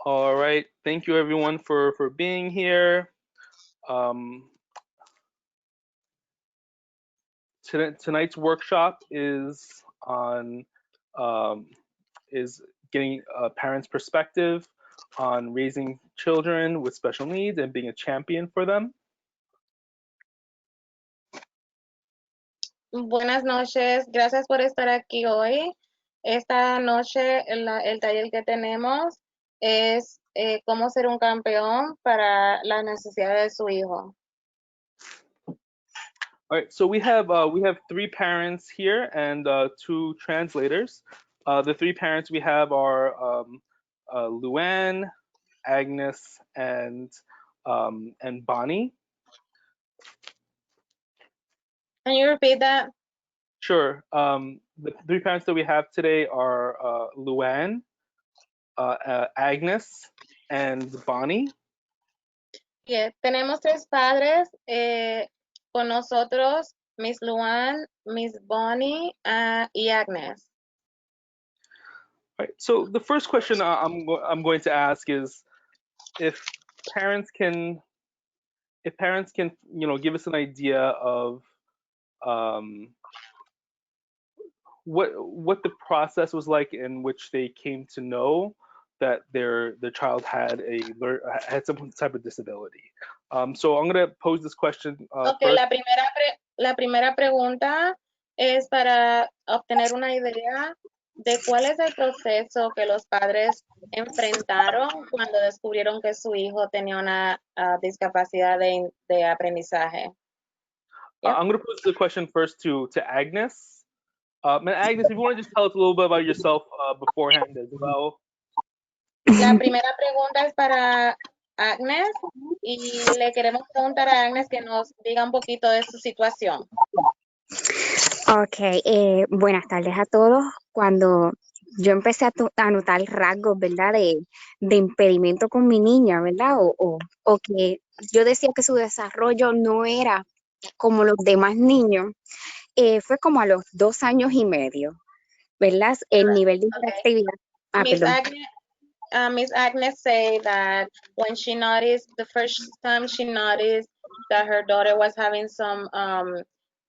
All right. Thank you everyone for being here. Tonight's workshop is on um, is getting a parent's perspective on raising children with special needs and being a champion for them. Buenas noches, gracias por estar aquí hoy. Esta noche el taller que tenemos es cómo ser un campeón para las necesidades de su hijo. All right, so we have three parents here and two translators. The three parents we have are Luann, Agnes, and Bonnie. Can you repeat that? Sure. The three parents that we have today are Luann, Agnes, and Bonnie. Yeah, tenemos tres padres con nosotros, Miss Luan, Miss Bonnie y Agnes. All right. So the first question I'm going to ask is if parents can give us an idea of what the process was like in which they came to know that their child had some type of disability. So I'm going to pose this question Okay, first. la primera pregunta es para obtener una idea de cuál es el proceso que los padres enfrentaron cuando descubrieron que su hijo tenía una discapacidad de aprendizaje. Yep. I'm going to pose the question first to Agnes. Agnes, if you want to just tell us a little bit about yourself beforehand as well. La primera pregunta es para Agnes y le queremos preguntar a Agnes que nos diga un poquito de su situación. Ok, buenas tardes a todos. Cuando yo empecé a notar rasgos, ¿verdad? De impedimento con mi niña, ¿verdad? O que yo decía que su desarrollo no era como los demás niños, fue como a los 2 años y medio, ¿verdad? El nivel de hiperactividad. Miss Agnes say that when she noticed, the first time she noticed that her daughter was having some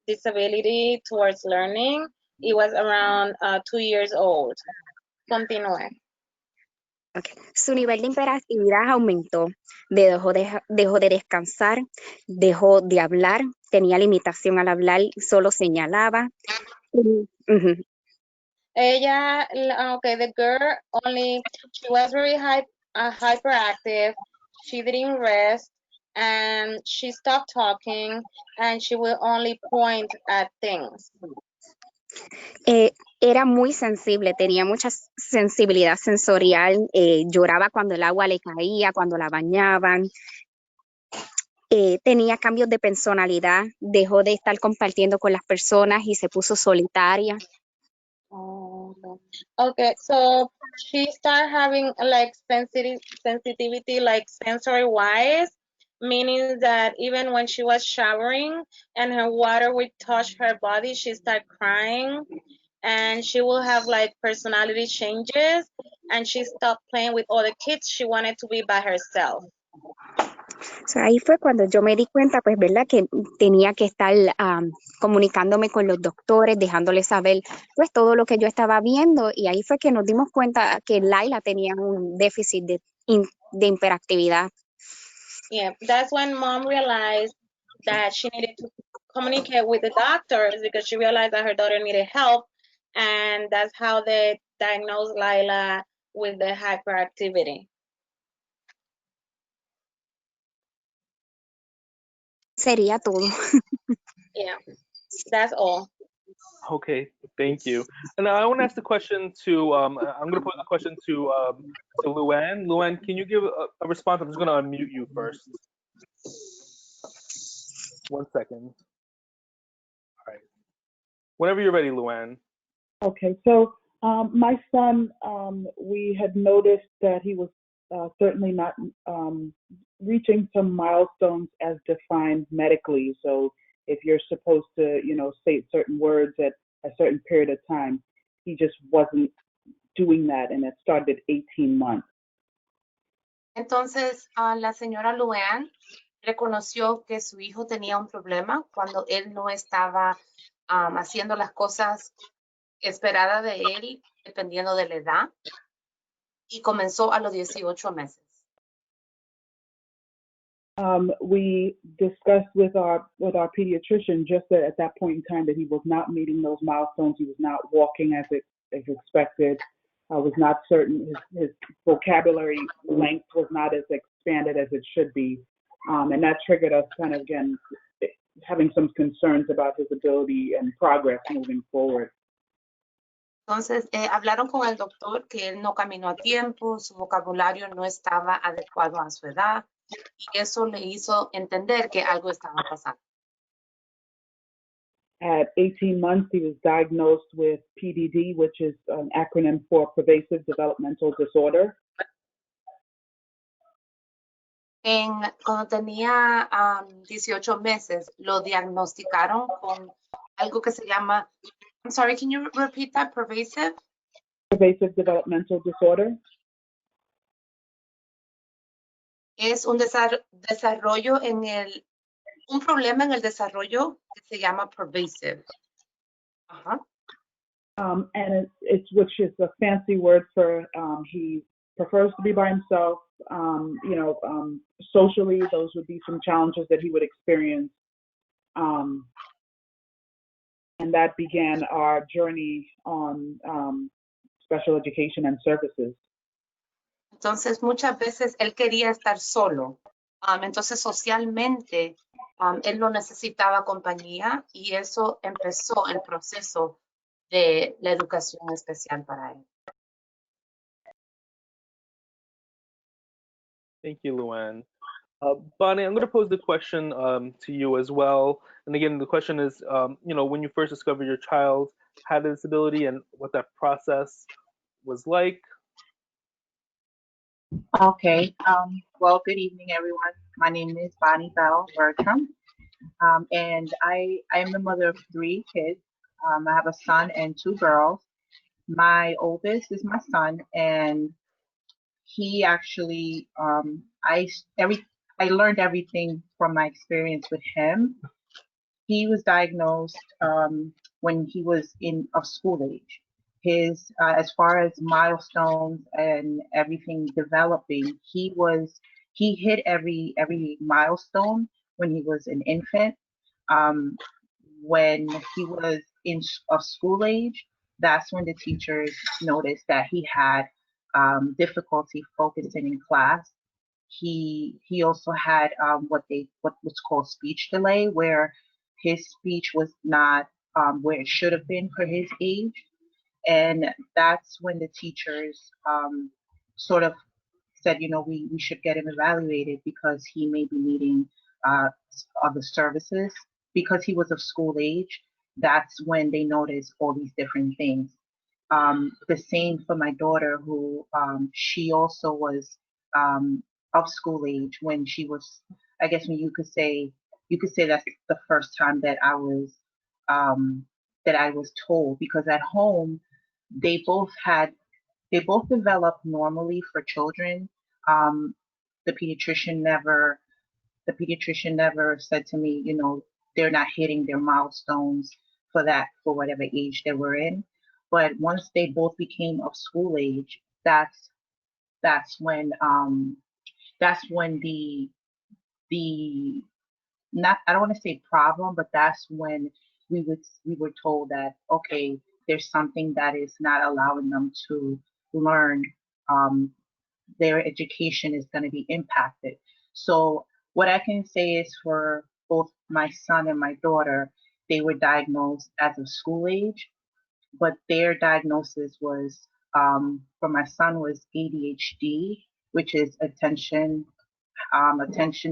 disability towards learning, it was around 2 years old. Continúe. Okay. Su nivel de hiperactividad aumentó, dejó de descansar, dejó de hablar, tenía limitación al hablar, solo señalaba. Ella, okay, the girl she was very hyperactive, she didn't rest, and she stopped talking, and she will only point at things. Era muy sensible, tenía mucha sensibilidad sensorial, lloraba cuando el agua le caía, cuando la bañaban, tenía cambios de personalidad, dejó de estar compartiendo con las personas y se puso solitaria. Oh, okay, so she started having like sensitivity, like sensory wise, meaning that even when she was showering and her water would touch her body, she started crying, and she will have like personality changes, and she stopped playing with other kids. She wanted to be by herself. O sea, ahí fue cuando yo me di cuenta, pues, ¿verdad? Que tenía que estar comunicándome con los doctores, dejándoles saber, pues, todo lo que yo estaba viendo. Y ahí fue que nos dimos cuenta que Laila tenía un déficit de hiperactividad. Yeah, that's when mom realized that she needed to communicate with the doctors because she realized that her daughter needed help, and that's how they diagnosed Laila with the hyperactivity. Sería todo. Yeah, that's all. Okay, thank you. And now I want to ask the question to, I'm going to pose a question to Luann. Luann, can you give a response? I'm just going to unmute you first. 1 second. All right. Whenever you're ready, Luann. Okay, so my son, we had noticed that he was certainly not reaching some milestones as defined medically. So if you're supposed to, say certain words at a certain period of time, he just wasn't doing that, and it started at 18 months. Entonces, la señora Luann reconoció que su hijo tenía un problema cuando él no estaba haciendo las cosas esperadas de él, dependiendo de la edad, y comenzó a los 18 meses. We discussed with our pediatrician just that at that point in time that he was not meeting those milestones. He was not walking as expected. Was not certain. His vocabulary length was not as expanded as it should be, and that triggered us kind of again having some concerns about his ability and progress moving forward. Entonces, hablaron con el doctor que él no caminó a tiempo, su vocabulario no estaba adecuado a su edad, y eso le hizo entender que algo estaba pasando. At 18 months, he was diagnosed with PDD, which is an acronym for Pervasive Developmental Disorder. Cuando tenía 18 meses, lo diagnosticaron con algo que se llama, I'm sorry, can you repeat that? Pervasive? Pervasive Developmental Disorder. Es un desarrollo un problema en el desarrollo que se llama pervasive. And it's which is a fancy word for he prefers to be by himself. Socially, those would be some challenges that he would experience. And that began our journey on special education and services. Entonces, muchas veces él quería estar solo. Entonces, socialmente, él no necesitaba compañía y eso empezó el proceso de la educación especial para él. Thank you, Luann. Bonnie, I'm going to pose the question to you as well. And again, the question is, when you first discovered your child had a disability and what that process was like. Okay. Well, good evening, everyone. My name is Bonnie Bell Bertram, and I am the mother of 3 kids. I have a son and 2 girls. My oldest is my son, and he actually, I learned everything from my experience with him. He was diagnosed when he was of school age. His as far as milestones and everything developing, he hit every milestone when he was an infant. When he was of school age, that's when the teachers noticed that he had difficulty focusing in class. He also had what was called speech delay, where his speech was not where it should have been for his age. And that's when the teachers sort of said, we should get him evaluated because he may be needing other services. Because he was of school age, that's when they noticed all these different things. The same for my daughter, who she also was of school age when she was, I guess when you could say that's the first time that I was told, because at home they both developed normally for children. The pediatrician never said to me, they're not hitting their milestones for whatever age they were in. But once they both became of school age, that's when the not, I don't want to say problem, but that's when we were told that, okay, there's something that is not allowing them to learn. Their education is going to be impacted. So what I can say is for both my son and my daughter, they were diagnosed as of school age, but their diagnosis was, for my son was ADHD, which is attention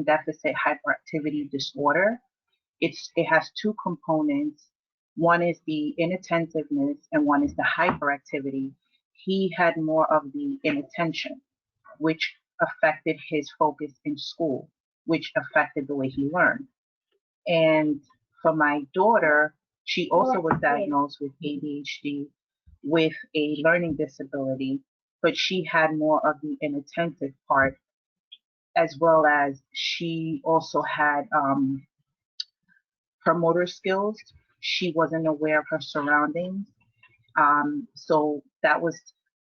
deficit hyperactivity disorder. It has 2 components. One is the inattentiveness and one is the hyperactivity. He had more of the inattention, which affected his focus in school, which affected the way he learned. And for my daughter, she also was diagnosed with ADHD with a learning disability, but she had more of the inattentive part as well as she also had her motor skills. She wasn't aware of her surroundings. So that was,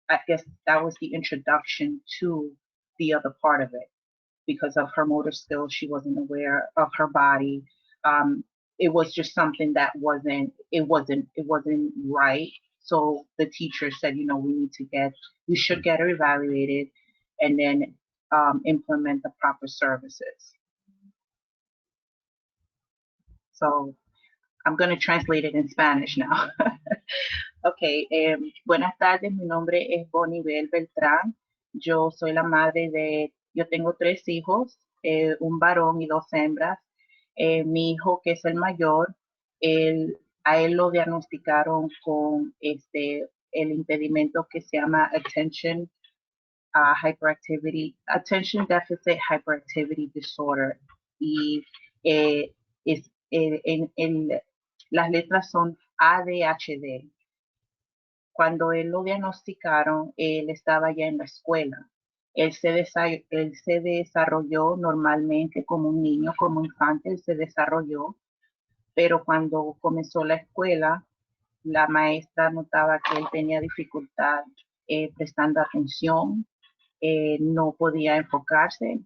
I guess, that was the introduction to the other part of it. Because of her motor skills, she wasn't aware of her body. It was just something that wasn't right. So the teacher said, you know, we should get her evaluated, and then implement the proper services. So I'm going to translate it in Spanish now. Okay, buenas tardes, mi nombre es Bonibel Beltrán. Yo soy la madre yo tengo 3 hijos, un varón y 2 hembras. Mi hijo, que es el mayor, a él lo diagnosticaron con el impedimento que se llama Attention Deficit Hyperactivity Disorder. Y las letras son ADHD. Cuando él lo diagnosticaron, él estaba ya en la escuela. Él se desarrolló normalmente como un niño, como infante, él se desarrolló, pero cuando comenzó la escuela, la maestra notaba que él tenía dificultad prestando atención, no podía enfocarse,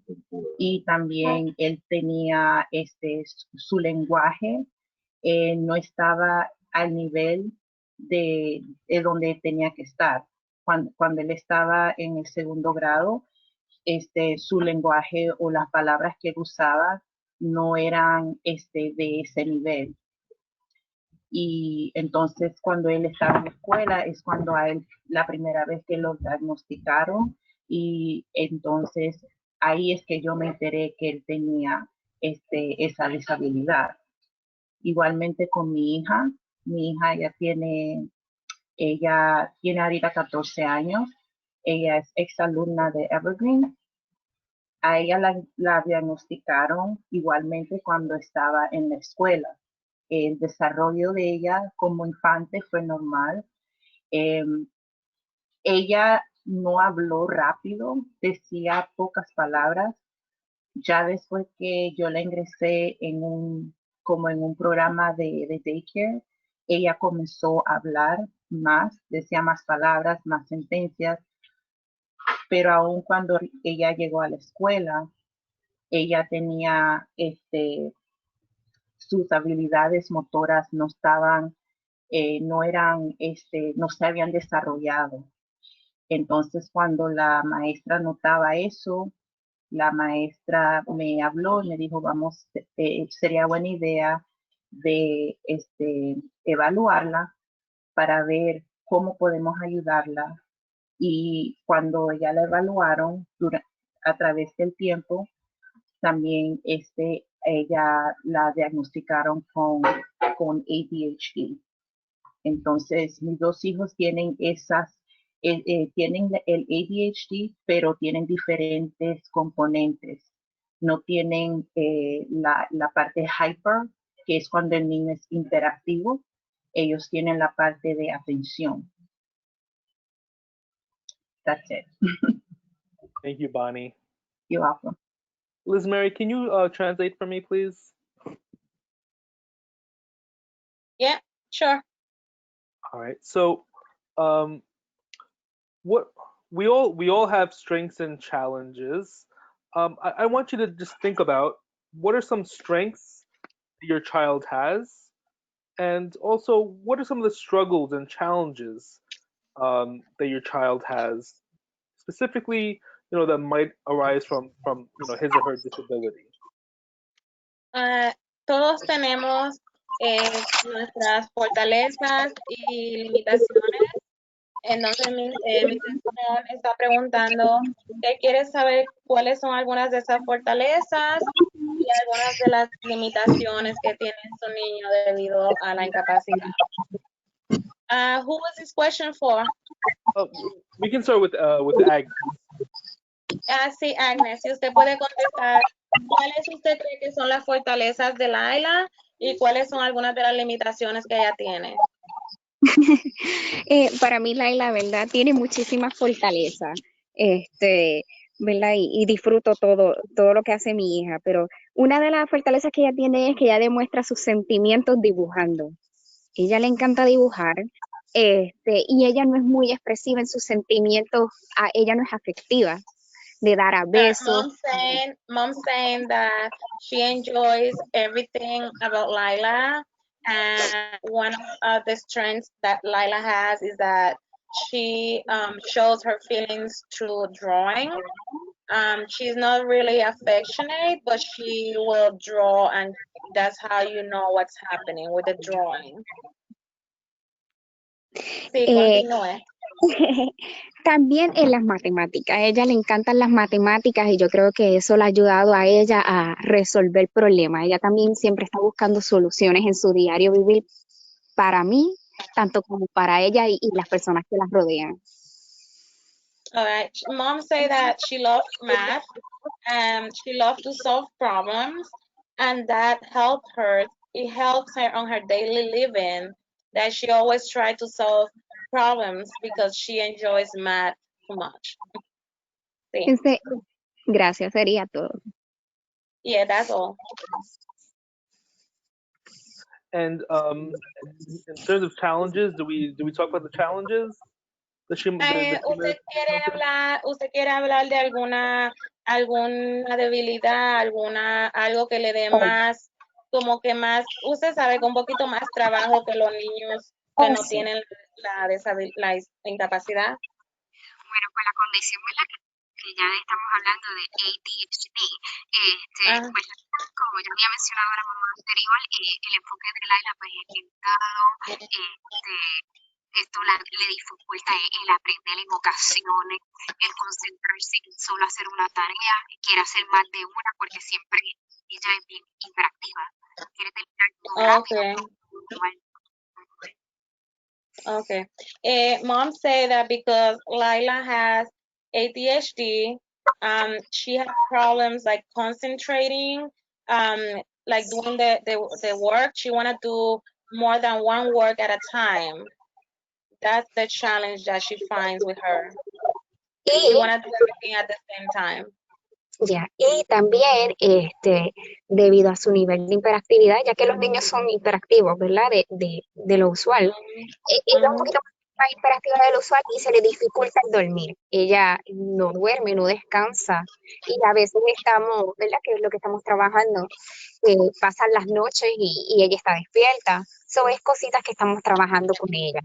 y también él tenía su lenguaje no estaba al nivel de donde tenía que estar. Cuando él estaba en el 2º grado, su lenguaje o las palabras que él usaba no eran de ese nivel. Y entonces cuando él estaba en la escuela es cuando a él la primera vez que lo diagnosticaron, y entonces ahí es que yo me enteré que él tenía esa disabilidad. Igualmente con mi hija ella tiene ahorita 14 años, ella es exalumna de Evergreen. A ella la diagnosticaron igualmente cuando estaba en la escuela. El desarrollo de ella como infante fue normal. Ella no habló rápido, decía pocas palabras. Ya después que yo la ingresé como en un programa de daycare, ella comenzó a hablar más, decía más palabras, más sentencias, pero aún cuando ella llegó a la escuela, ella tenía sus habilidades motoras no estaban, no se habían desarrollado. Entonces, cuando la maestra notaba eso, la maestra me habló y me dijo, sería buena idea de evaluarla para ver cómo podemos ayudarla. Y cuando ya la evaluaron a través del tiempo, también ella la diagnosticaron con ADHD. Entonces, mis 2 hijos tienen tienen el ADHD, pero tienen diferentes componentes. No tienen la parte hyper, que es cuando el niño es interactivo. Ellos tienen la parte de atención. That's it. Thank you, Bonnie. You're welcome. Liz Mary, can you translate for me, please? Yeah, sure. All right. So, what we all have strengths and challenges. I want you to just think about what are some strengths that your child has, and also what are some of the struggles and challenges that your child has, specifically, that might arise from his or her disability. Todos tenemos nuestras fortalezas y limitaciones. Entonces, mi señor está preguntando que quiere saber cuáles son algunas de esas fortalezas y algunas de las limitaciones que tiene su niño debido a la incapacidad. Who was this question for? We can start with Agnes. Sí, Agnes, si usted puede contestar, ¿cuáles usted cree que son las fortalezas de Laila y cuáles son algunas de las limitaciones que ella tiene? Para mí, Laila, ¿verdad? Tiene muchísimas fortalezas. ¿verdad? Y disfruto todo lo que hace mi hija, pero una de las fortalezas que ella tiene es que ella demuestra sus sentimientos dibujando. Ella le encanta dibujar, y ella no es muy expresiva en sus sentimientos, ella no es afectiva, de dar a besos. Mom saying that she enjoys everything about Lila, and one of the strengths that Lila has is that she shows her feelings through drawing. She's not really affectionate, but she will draw, and that's how you know what's happening with the drawing. Sí, continúe. También en las matemáticas, a ella le encantan las matemáticas y yo creo que eso le ha ayudado a ella a resolver problemas. Ella también siempre está buscando soluciones en su diario vivir para mí, tanto como para ella y las personas que las rodean. All right. Mom say that she loves math and she loves to solve problems, and that helps her. It helps her on her daily living, that she always tries to solve problems because she enjoys math too much. Sí. Gracias, sería todo. Yeah, that's all. And in terms of challenges, do we talk about the challenges? ¿Usted quiere hablar de alguna debilidad, algo que le dé más, como que más, usted sabe, con un poquito más trabajo que los niños que no tienen la incapacidad? Bueno, pues la condición, ¿verdad? Que ya estamos hablando de ADHD, pues como ya había mencionado la mamá anterior, el enfoque de Laila pues es limitado, esto le dificulta el aprender en ocasiones, el concentrarse en solo hacer una tarea, quiere hacer más de una porque siempre ella es bien hiperactiva, quiere terminar todo rápido. Okay. Mom said that because Lila has ADHD, she has problems like concentrating, like doing the work. She want to do more than one work at a time. That's the challenge that she finds with her. She want to do everything at the same time. Ya, y también debido a su nivel de hiperactividad, ya que los niños son hiperactivos, ¿verdad? De lo usual. Ella es un poquito más hiperactiva de lo usual y se le dificulta el dormir. Ella no duerme, no descansa y a veces estamos, ¿verdad? Que es lo que estamos trabajando, pasan las noches y ella está despierta. Son cositas que estamos trabajando con ella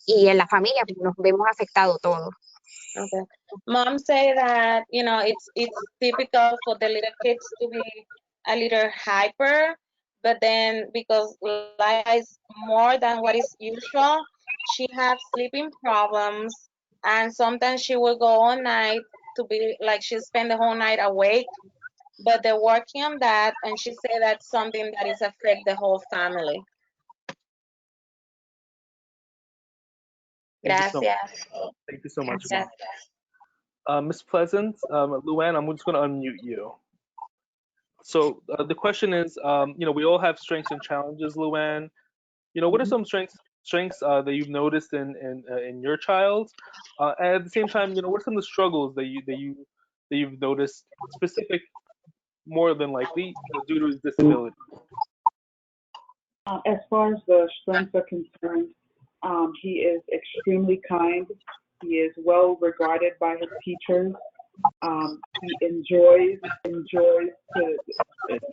y en la familia pues, nos vemos afectados todos. Okay. Mom say that, you know, it's typical for the little kids to be a little hyper, but then because Lila is more than what is usual, she has sleeping problems, and sometimes she will go all night to be like she spend the whole night awake, but they're working on that, and she say that's something that is affect the whole family. Gracias. Thank you so much. Ms. Pleasant, Luann, I'm just going to unmute you. So the question is, you know, we all have strengths and challenges, Luann. You know, what are some strengths that you've noticed in your child? And at the same time, you know, what are some of the struggles that you've noticed specific, more than likely, due to his disability? As far as the strengths are concerned, he is extremely kind. He is well regarded by his teachers. He enjoys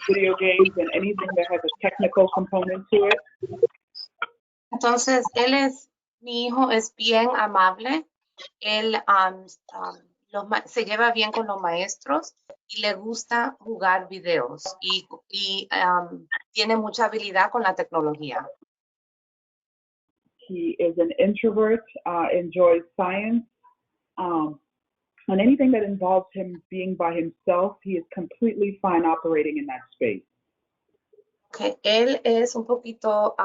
video games and anything that has a technical component to it. Entonces, mi hijo es bien amable. Él se lleva bien con los maestros y le gusta jugar videos y tiene mucha habilidad con la tecnología. He is an introvert, enjoys science, and anything that involves him being by himself, he is completely fine operating in that space. Okay. Él es un poquito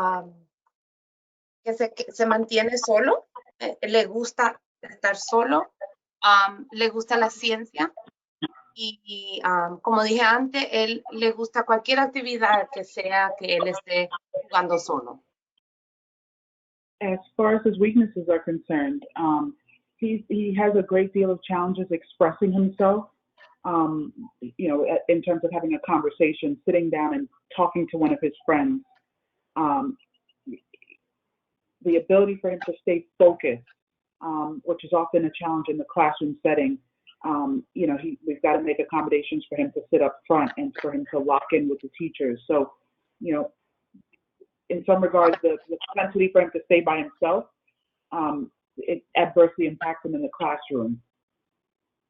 que se mantiene solo, le gusta estar solo, le gusta la ciencia y como dije antes, él le gusta cualquier actividad que sea que él esté jugando solo. As far as his weaknesses are concerned, he has a great deal of challenges expressing himself. in terms of having a conversation, sitting down and talking to one of his friends, the ability for him to stay focused, which is often a challenge in the classroom setting. We've got to make accommodations for him to sit up front and for him to lock in with the teachers. So, in some regards, the propensity for him to stay by himself, it adversely impacts him in the classroom.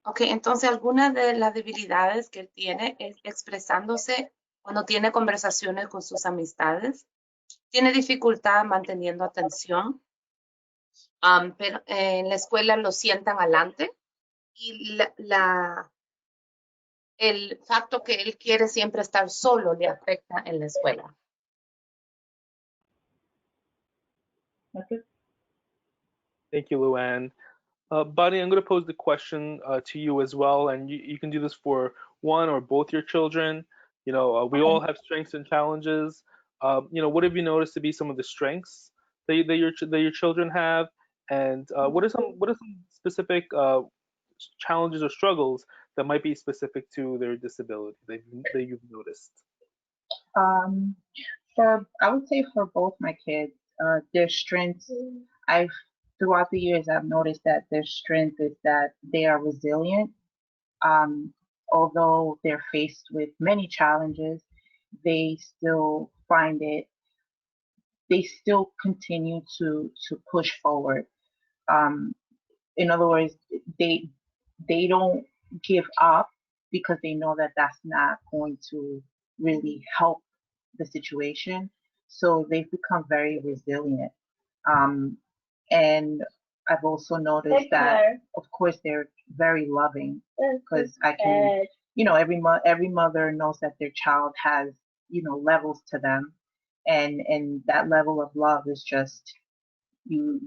Ok, entonces algunas de las debilidades que él tiene es expresándose cuando tiene conversaciones con sus amistades. Tiene dificultad manteniendo atención, pero en la escuela lo sientan adelante y el facto que él quiere siempre estar solo le afecta en la escuela. That's it. Thank you, Luann. Buddy, I'm going to pose the question to you as well, and you can do this for one or both your children. We all have strengths and challenges. What have you noticed to be some of the strengths that your children have, and what are some specific challenges or struggles that might be specific to their disability that you've noticed? I would say for both my kids, their strengths, throughout the years, I've noticed that their strength is that they are resilient. Although they're faced with many challenges, they still continue to push forward. In other words, they don't give up because they know that that's not going to really help the situation. So they've become very resilient. And I've also noticed that, of course, they're very loving because I can, every mother knows that their child has, levels to them, and that level of love is just you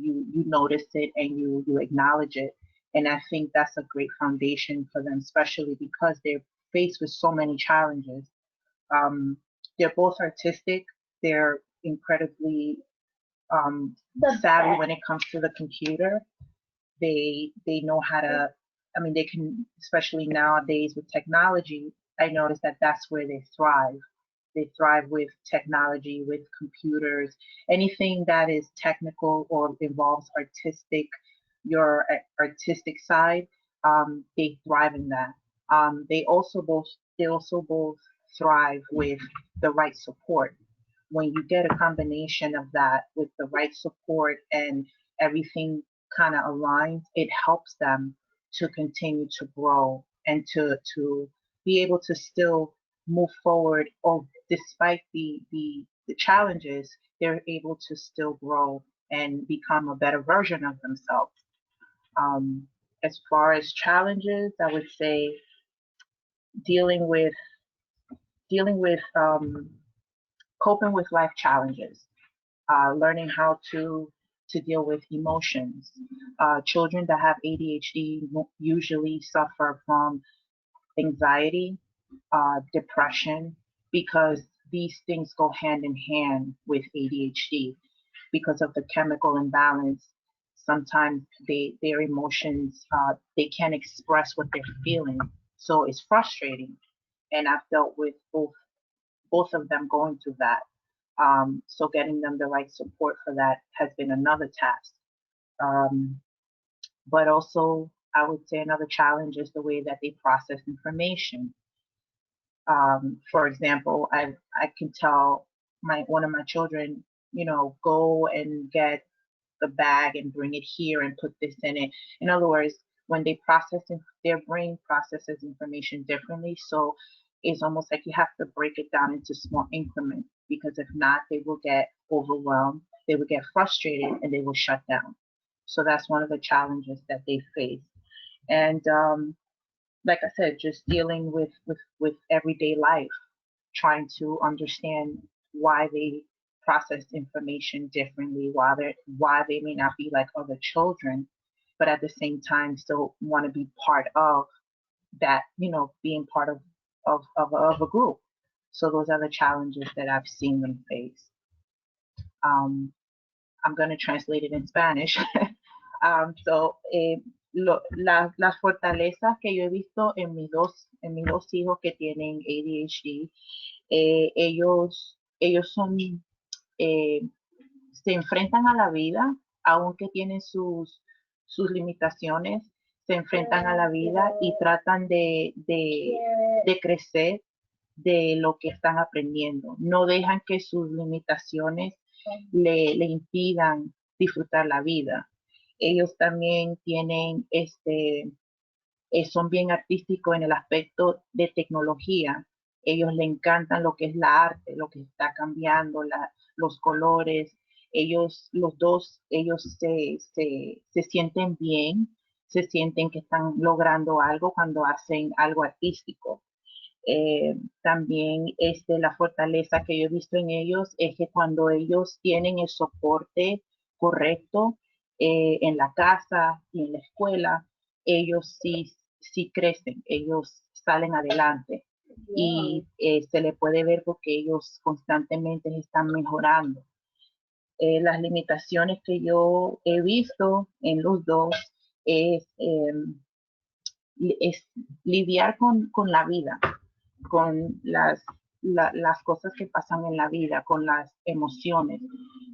notice it and you acknowledge it, and I think that's a great foundation for them, especially because they're faced with so many challenges. They're both artistic. They're incredibly savvy when it comes to the computer. They know how to, they can, especially nowadays with technology, I noticed that that's where they thrive. They thrive with technology, with computers, anything that is technical or involves your artistic side, they thrive in that. They also both thrive with the right support. When you get a combination of that with the right support and everything kind of aligns, it helps them to continue to grow and to be able to still move forward, or despite the challenges, they're able to still grow and become a better version of themselves. As far as challenges, I would say dealing with coping with life challenges, learning how to deal with emotions. Children that have ADHD usually suffer from anxiety, depression, because these things go hand in hand with ADHD because of the chemical imbalance. Sometimes their emotions, they can't express what they're feeling, so it's frustrating. And I've dealt with both of them going through that. So getting them the right support for that has been another task. But also, I would say another challenge is the way that they process information. For example, I can tell one of my children, go and get the bag and bring it here and put this in it. In other words, when they their brain processes information differently. So it's almost like you have to break it down into small increments, because if not, they will get overwhelmed, they will get frustrated, and they will shut down. So that's one of the challenges that they face. And like I said, just dealing with everyday life, trying to understand why they process information differently, why they may not be like other children, but at the same time still want to be part of that, being part of a group. So those are the challenges that I've seen them face. I'm going to translate it in Spanish. So las fortalezas que yo he visto en mis dos hijos que tienen ADHD, ellos son, se enfrentan a la vida, aunque tienen sus limitaciones, se enfrentan a la vida y tratan de crecer de lo que están aprendiendo. No dejan que sus limitaciones le impidan disfrutar la vida. Ellos también tienen son bien artísticos en el aspecto de tecnología. Ellos le encantan lo que es la arte, lo que está cambiando, los colores. Los dos, ellos se sienten bien, se sienten que están logrando algo cuando hacen algo artístico. También la fortaleza que yo he visto en ellos es que cuando ellos tienen el soporte correcto en la casa y en la escuela, ellos sí crecen, ellos salen adelante y se le puede ver porque ellos constantemente están mejorando. Las limitaciones que yo he visto en los dos es, es lidiar con la vida, con las cosas que pasan en la vida, con las emociones.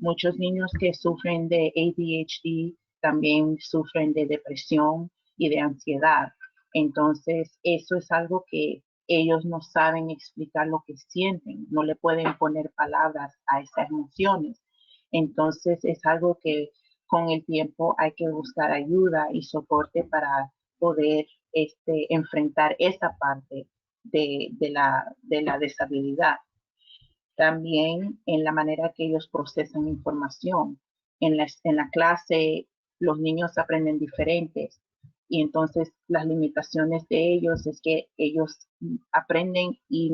Muchos niños que sufren de ADHD también sufren de depresión y de ansiedad. Entonces, eso es algo que ellos no saben explicar lo que sienten, no le pueden poner palabras a esas emociones. Entonces, es algo que con el tiempo hay que buscar ayuda y soporte para poder enfrentar esa parte de la deshabilidad. También en la manera que ellos procesan información. En la clase los niños aprenden diferentes y entonces las limitaciones de ellos es que ellos aprenden y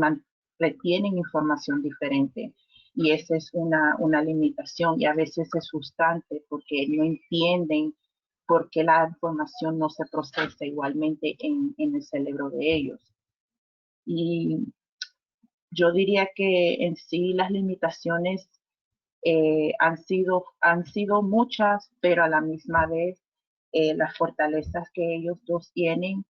retienen información diferente. Y esa es una limitación y a veces es frustrante porque no entienden por qué la información no se procesa igualmente en el cerebro de ellos. Y yo diría que en sí las limitaciones han sido muchas, pero a la misma vez las fortalezas que ellos dos tienen,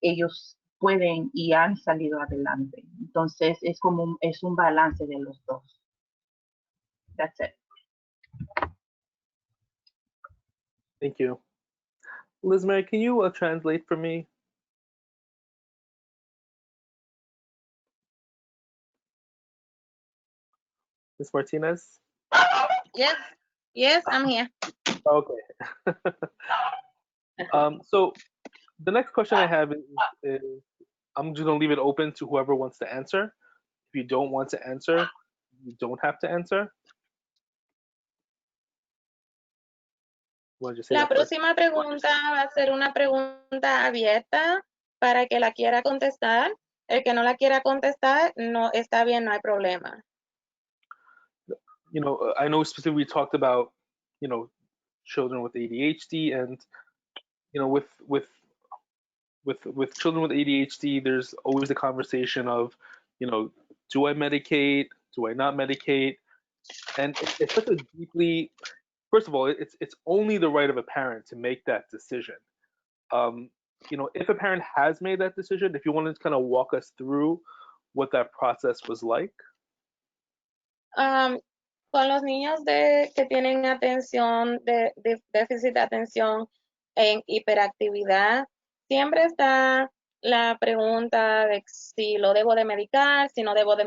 ellos pueden y han salido adelante. Entonces es un balance de los dos. That's it. Thank you. Liz Mary, can you translate for me? Ms. Martinez? Yes, I'm here. Okay. So the next question I have is I'm just going to leave it open to whoever wants to answer. If you don't want to answer, you don't have to answer. La próxima pregunta va a ser una pregunta abierta para que la quiera contestar. El que no la quiera contestar, no está bien, no hay problema. You know, I know specifically we talked about, you know, children with ADHD, and you know, with children with ADHD, there's always the conversation of, you know, do I medicate? Do I not medicate? And it's such a deeply, first of all, it's only the right of a parent to make that decision. You know, if a parent has made that decision, if you want to kind of walk us through what that process was like. Con los niños que tienen atención, de déficit de atención en hiperactividad, siempre está la pregunta de si lo debo de medicar, si no debo de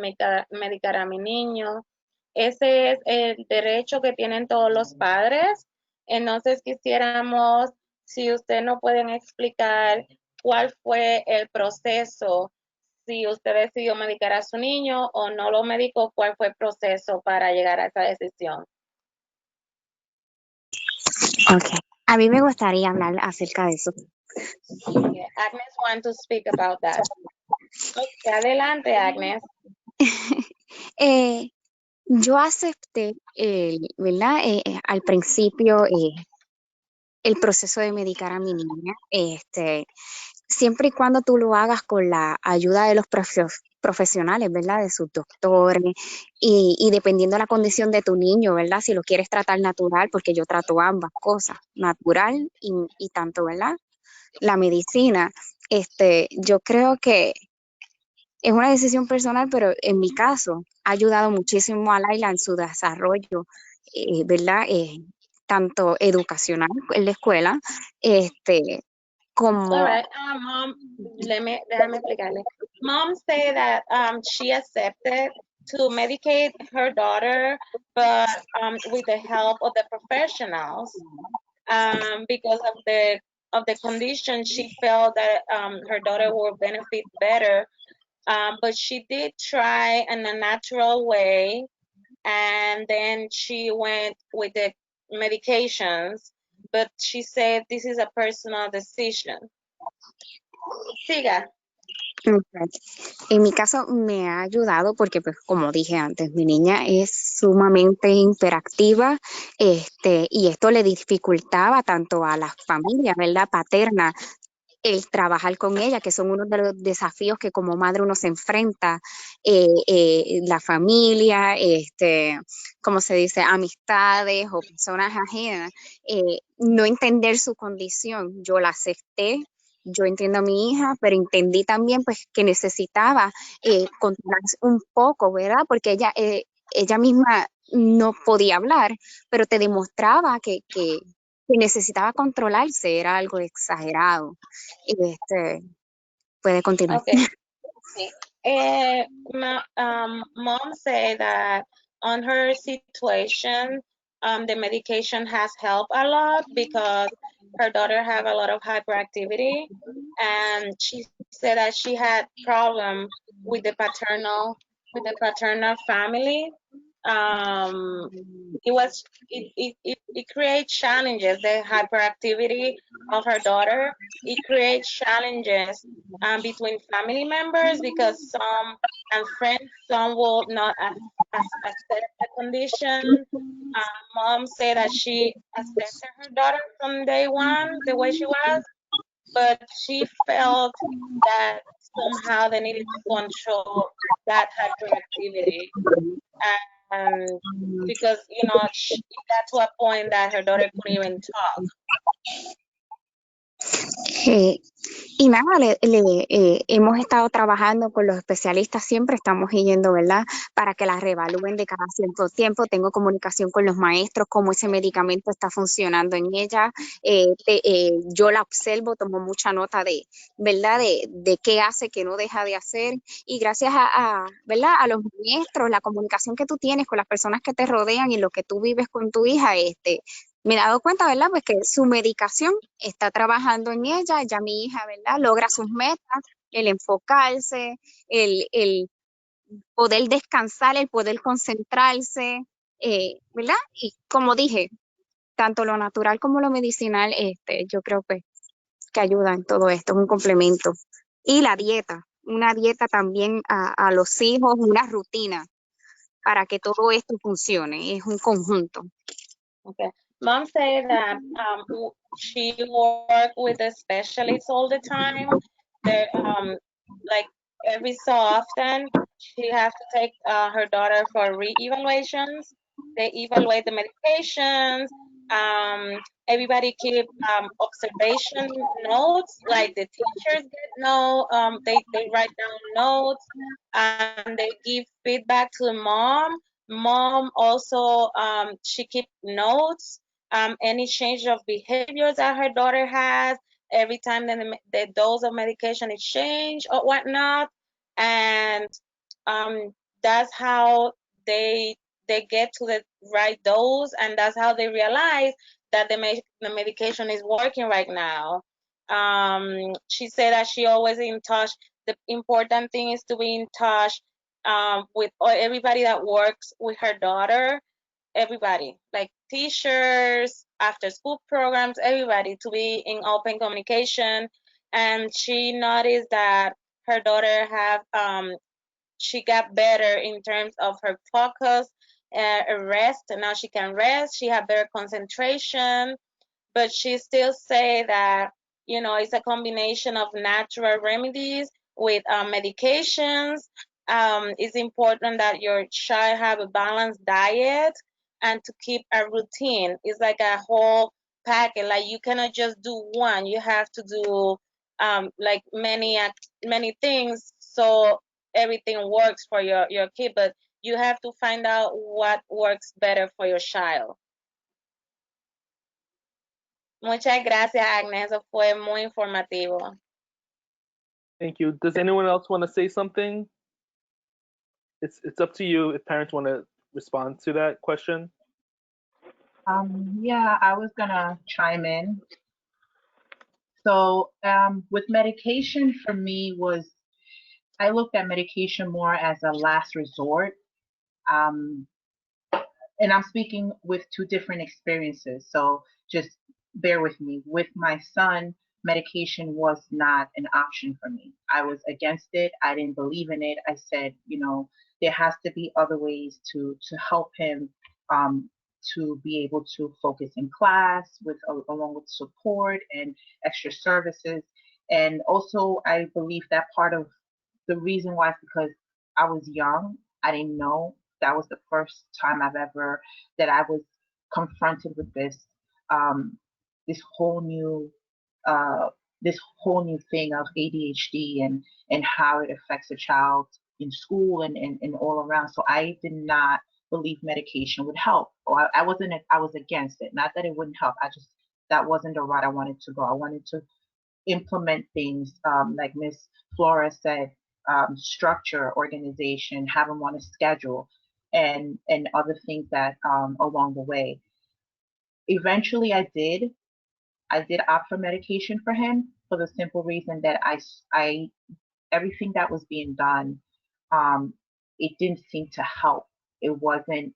medicar a mi niño. Ese es el derecho que tienen todos los padres. Entonces quisiéramos, si ustedes nos pueden explicar cuál fue el proceso, si usted decidió medicar a su niño o no lo medicó, cuál fue el proceso para llegar a esa decisión. Ok, a mí me gustaría hablar acerca de eso. Okay. Agnes want to speak about that. Okay, adelante, Agnes. Yo acepté, ¿verdad? Al principio el proceso de medicar a mi niña, siempre y cuando tú lo hagas con la ayuda de los profesionales, ¿verdad? De sus doctores y dependiendo de la condición de tu niño, ¿verdad? Si lo quieres tratar natural, porque yo trato ambas cosas, natural y tanto, ¿verdad? La medicina, yo creo que es una decisión personal, pero en mi caso ha ayudado muchísimo a Laila en su desarrollo, ¿verdad? Tanto educacional en la escuela, All como... right, mom, déjame explicarle. Mom said that she accepted to medicate her daughter, but with the help of the professionals, because of the condition, she felt that her daughter would benefit better. But she did try in a natural way, and then she went with the medications. But she said this is a personal decision. Siga. En mi caso me ha ayudado porque, pues, como dije antes, mi niña es sumamente hiperactiva, y esto le dificultaba tanto a la familia, ¿verdad? Paterna, el trabajar con ella, que son uno de los desafíos que como madre uno se enfrenta, la familia, ¿cómo se dice? Amistades o personas ajenas, no entender su condición. Yo la acepté, yo entiendo a mi hija, pero entendí también pues que necesitaba controlarse un poco, ¿verdad? Porque ella misma no podía hablar, pero te demostraba que necesitaba controlarse, era algo exagerado. Puede continuar. Okay. Mom said that on her situation, the medication has helped a lot because her daughter have a lot of hyperactivity, and she said that she had problem with the paternal family. It creates challenges. The hyperactivity of her daughter, it creates challenges between family members because some and friends, some will not accept the condition. Mom said that she accepted her daughter from day one the way she was, but she felt that somehow they needed to control that hyperactivity, and because she got to a point that her daughter couldn't even talk. Y nada, hemos estado trabajando con los especialistas, siempre estamos yendo, ¿verdad? Para que las reevalúen de cada cierto tiempo. Tengo comunicación con los maestros, cómo ese medicamento está funcionando en ella. Yo la observo, tomo mucha nota de, ¿verdad? De qué hace, qué no deja de hacer. Y gracias ¿verdad? A los maestros, la comunicación que tú tienes con las personas que te rodean y lo que tú vives con tu hija, me he dado cuenta, ¿verdad? Pues que su medicación está trabajando en ella, ya mi hija, ¿verdad? Logra sus metas, el enfocarse, el poder descansar, el poder concentrarse, ¿verdad? Y como dije, tanto lo natural como lo medicinal, yo creo pues, que ayuda en todo esto, es un complemento. Y la dieta, una dieta también a los hijos, una rutina para que todo esto funcione, es un conjunto. Okay. Mom said that she work with the specialists all the time. That like every so often she has to take her daughter for re-evaluations. They evaluate the medications. Everybody keep observation notes. Like the teachers they write down notes and they give feedback to the mom. Mom also she keep notes, any change of behaviors that her daughter has every time the dose of medication is changed or whatnot, and that's how they get to the right dose, and that's how they realize that the medication is working right now. She said that she always in touch. The important thing is to be in touch with everybody that works with her daughter, everybody, like teachers, after school programs, everybody, to be in open communication. And she noticed that her daughter she got better in terms of her focus, rest. Now she can rest. She had better concentration, but she still say that it's a combination of natural remedies with medications, it's important that your child have a balanced diet and to keep a routine. It's like a whole packet. Like you cannot just do one. You have to do like many things so everything works for your kid. But you have to find out what works better for your child. Muchas gracias, Agnes. Eso fue muy informativo. Thank you. Does anyone else want to say something? It's up to you if parents want to respond to that question. Yeah, I was gonna chime in. So with medication for me I looked at medication more as a last resort. Um, and I'm speaking with two different experiences. So just bear with me. With my son, medication was not an option for me. I was against it. I didn't believe in it. I said, there has to be other ways to help him to be able to focus in class along with support and extra services. And also, I believe that part of the reason why is because I was young. I didn't know. That was the first time that I was confronted with um, this whole new, uh, this whole new thing of ADHD and how it affects a child in school and all around. So I did not believe medication would help. Or I was against it. Not that it wouldn't help. That wasn't the route I wanted to go. I wanted to implement things like Miss Flora said, structure, organization, have them on a schedule, and other things that along the way. Eventually, I did opt for medication for him for the simple reason that I everything that was being done, um, it didn't seem to help. It wasn't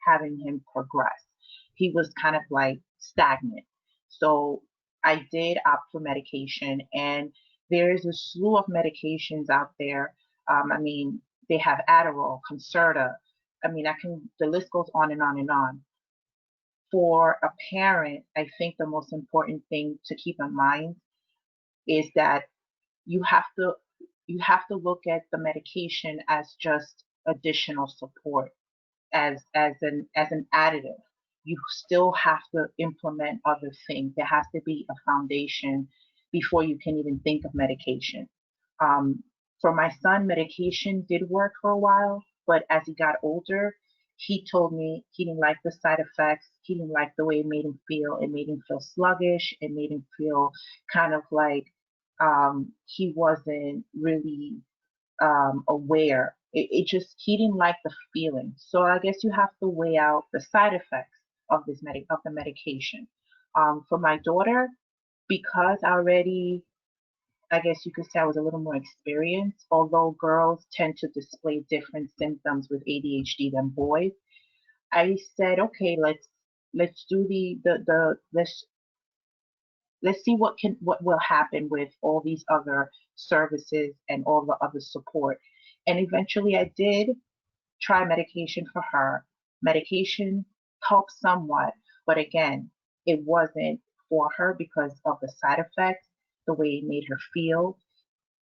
having him progress. He was kind of like stagnant. So I did opt for medication, and there's a slew of medications out there. I mean, they have Adderall, Concerta. I mean, the list goes on and on and on. For a parent, I think the most important thing to keep in mind is that you have to look at the medication as just additional support, as an additive. You still have to implement other things. There has to be a foundation before you can even think of medication. Um, for my son, medication did work for a while, but as he got older, he told me he didn't like the side effects. He didn't like the way it made him feel. It made him feel sluggish. It made him feel kind of like he wasn't really aware. It just he didn't like the feeling. So I guess you have to weigh out the side effects of the medication. For my daughter, because I guess you could say I was a little more experienced. Although girls tend to display different symptoms with ADHD than boys, I said, okay, let's do let's see what will happen with all these other services and all the other support. And eventually I did try medication for her. Medication helped somewhat, but again, it wasn't for her because of the side effects, the way it made her feel.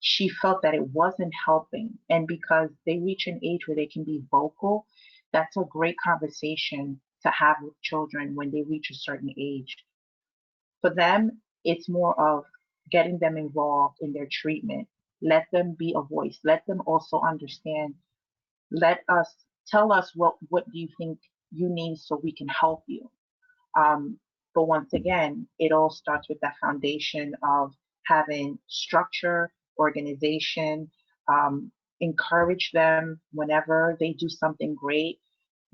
She felt that it wasn't helping. And because they reach an age where they can be vocal, that's a great conversation to have with children when they reach a certain age. For them, it's more of getting them involved in their treatment. Let them be a voice. Let them also understand. Let us tell us what do you think you need so we can help you. Um, but once again, it all starts with that foundation of having structure, organization, encourage them whenever they do something great.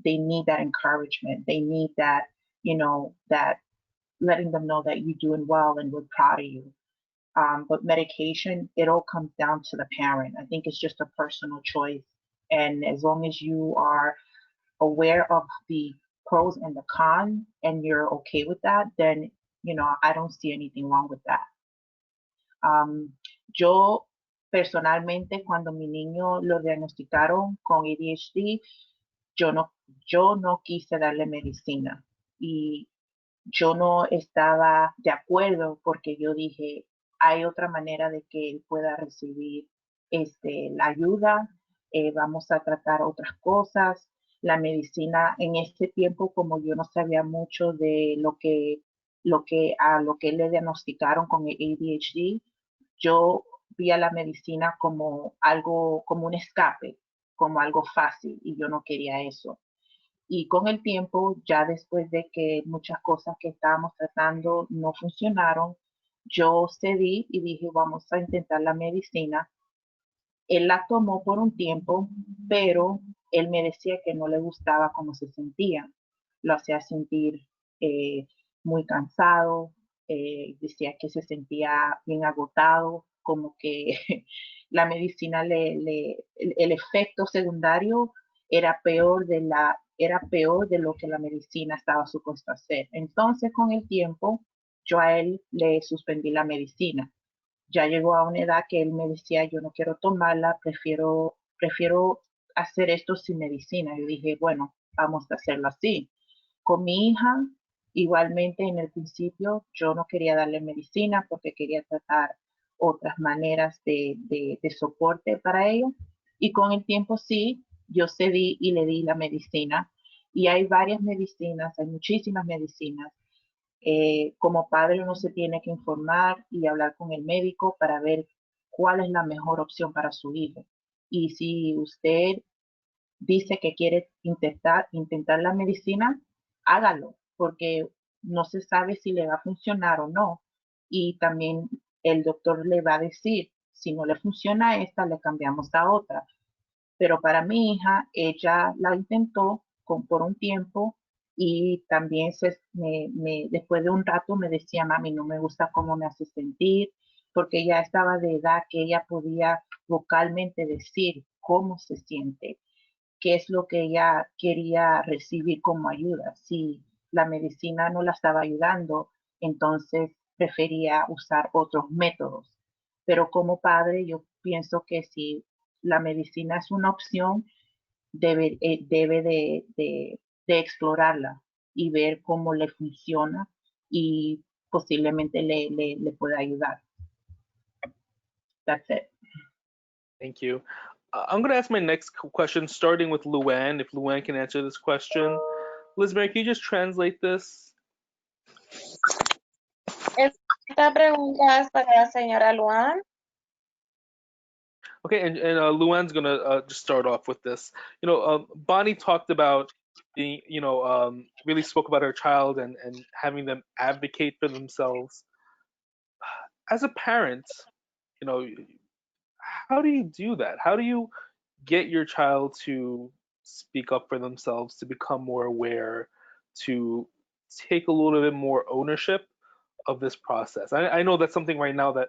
They need that encouragement. They need that, that letting them know that you're doing well and we're proud of you. But medication, it all comes down to the parent. I think it's just a personal choice. And as long as you are aware of the pros and the cons and you're okay with that, then, I don't see anything wrong with that. Yo personalmente, cuando mi niño lo diagnosticaron con ADHD, yo no quise darle medicina. Y yo no estaba de acuerdo porque yo dije, hay otra manera de que él pueda recibir la ayuda, vamos a tratar otras cosas. La medicina en ese tiempo, como yo no sabía mucho de a lo que le diagnosticaron con el ADHD, yo vi a la medicina como algo, como un escape, como algo fácil, y yo no quería eso. Y con el tiempo, ya después de que muchas cosas que estábamos tratando no funcionaron, yo cedí y dije, vamos a intentar la medicina. Él la tomó por un tiempo, pero él me decía que no le gustaba cómo se sentía. Lo hacía sentir eh, muy cansado, decía que se sentía bien agotado, como que la medicina el efecto secundario era peor de lo que la medicina estaba supuesta a hacer. Entonces, con el tiempo, yo a él le suspendí la medicina. Ya llegó a una edad que él me decía, yo no quiero tomarla, prefiero hacer esto sin medicina. Yo dije, bueno, vamos a hacerlo así. Con mi hija, igualmente en el principio, yo no quería darle medicina porque quería tratar otras maneras de soporte para ella. Y con el tiempo sí, yo cedí y le di la medicina. Y hay varias medicinas, hay muchísimas medicinas. Como padre uno se tiene que informar y hablar con el médico para ver cuál es la mejor opción para su hijo. Y si usted dice que quiere intentar la medicina, hágalo, porque no se sabe si le va a funcionar o no. Y también el doctor le va a decir, si no le funciona esta, le cambiamos a otra. Pero para mi hija, ella la intentó por un tiempo y también después de un rato me decía, mami, no me gusta cómo me hace sentir, porque ya estaba de edad que ella podía vocalmente decir cómo se siente, qué es lo que ella quería recibir como ayuda. Si la medicina no la estaba ayudando, entonces prefería usar otros métodos. Pero como padre, yo pienso que si la medicina es una opción, debe de explorarla y ver cómo le funciona y posiblemente le pueda ayudar. That's it. Thank you. I'm going to ask my next question, starting with Luann, if Luann can answer this question. Lizmary, can you just translate this? Esta pregunta es para la señora Luan. Okay, and Luann's going to just start off with this. Bonnie talked about being, really spoke about her child and having them advocate for themselves. As a parent, you know, how do you do that? How do you get your child to speak up for themselves, to become more aware, to take a little bit more ownership of this process? I know that's something right now that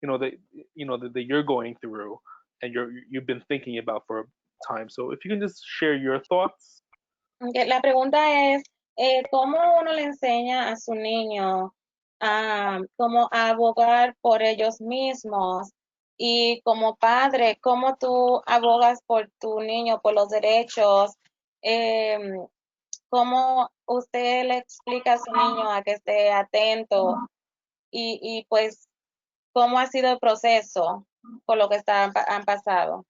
that you're going through and you've been thinking about for a time. So if you can just share your thoughts. Okay, la pregunta es, ¿cómo uno le enseña a su niño a cómo abogar por ellos mismos? Y como padre, ¿cómo tú abogas por tu niño, por los derechos? ¿Cómo usted le explica a su niño a que esté atento? Y pues, ¿cómo ha sido el proceso por lo que han pasado?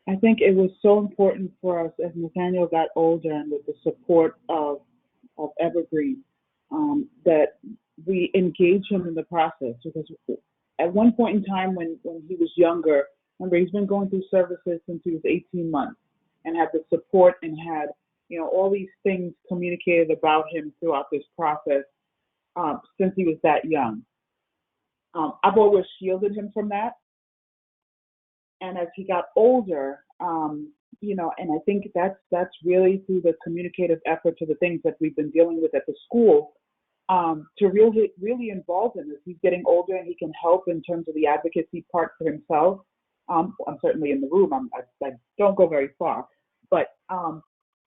I think it was so important for us as Nathaniel got older and with the support of Evergreen that we engage him in the process, because at one point in time when he was younger, remember he's been going through services since he was 18 months and had the support and had all these things communicated about him throughout this process since he was that young. I've always shielded him from that. And as he got older, and I think that's really through the communicative efforts of the things that we've been dealing with at the school, to really involve him as he's getting older and he can help in terms of the advocacy part for himself. I'm certainly in the room. I don't go very far, but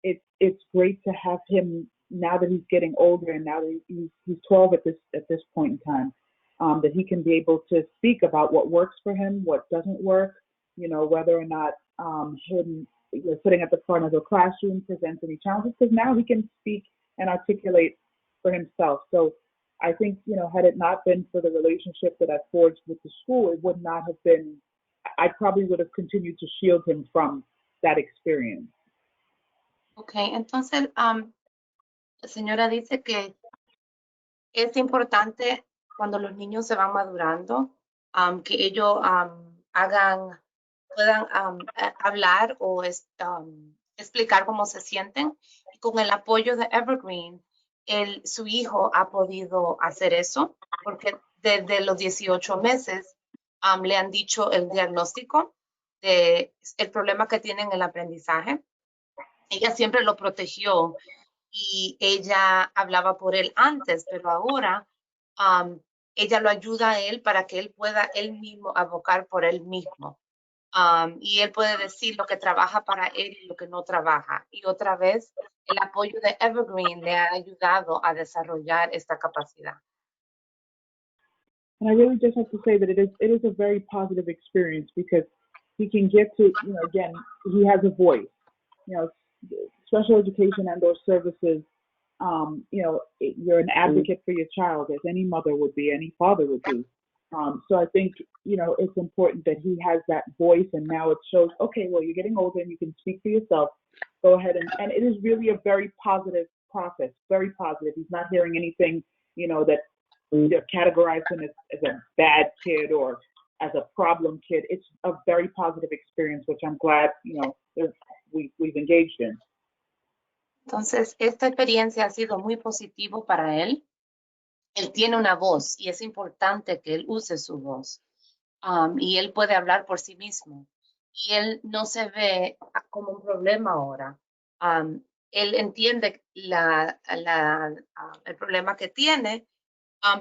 it's great to have him now that he's getting older and now that he's 12 at this point in time, that he can be able to speak about what works for him, what doesn't work, whether or not him sitting at the front of the classroom presents any challenges, because now he can speak and articulate for himself. So I think, had it not been for the relationship that I forged with the school, it would not have been, I probably would have continued to shield him from that experience. Okay, entonces, la señora dice que es importante cuando los niños se van madurando, que ellos puedan hablar o explicar cómo se sienten. Y con el apoyo de Evergreen, su hijo ha podido hacer eso, porque desde los 18 meses le han dicho el diagnóstico de el problema que tienen en el aprendizaje. Ella siempre lo protegió y ella hablaba por él antes, pero ahora ella lo ayuda a él para que él pueda él mismo abocar por él mismo. Y él puede decir lo que trabaja para él y lo que no trabaja. Y otra vez, el apoyo de Evergreen le ha ayudado a desarrollar esta capacidad. And I really just have to say that it is a very positive experience because he can get to, again, he has a voice. Special education and or services, you're an advocate for your child, as any mother would be, any father would be. So I think, it's important that he has that voice, and now it shows, okay, well, you're getting older and you can speak for yourself. Go ahead. And it is really a very positive process, very positive. He's not hearing anything, that categorize him as a bad kid or as a problem kid. It's a very positive experience, which I'm glad, we've engaged in. Entonces, esta experiencia ha sido muy positivo para él. Él tiene una voz y es importante que él use su voz. Y él puede hablar por sí mismo. Y él no se ve como un problema ahora. Él entiende el problema que tiene,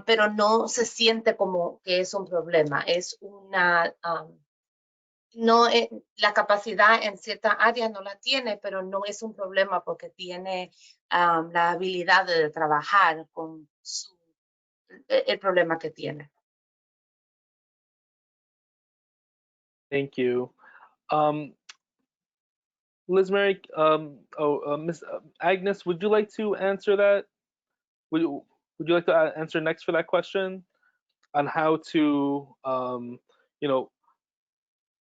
pero no se siente como que es un problema. Es una... la capacidad en cierta área no la tiene, pero no es un problema porque tiene la habilidad de trabajar con el problema que tiene. Thank you. Liz Mary, Miss Agnes, would you like to answer that? Would you like to answer next for that question on how to,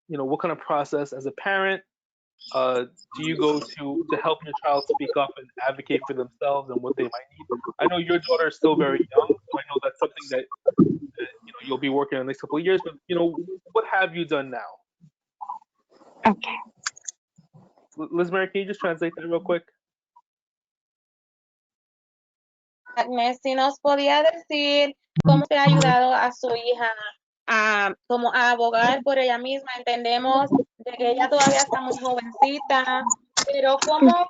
what kind of process as a parent do you go to help your child speak up and advocate for themselves and what they might need? I know your daughter is still very young, so I know that's something that you'll be working on the next couple of years. But what have you done now? Okay. Liz Mary, can you just translate that real quick? Agnes, si nos podía decir cómo se ha ayudado a su hija como a abogar por ella misma. Entendemos de que ella todavía está muy jovencita, pero cómo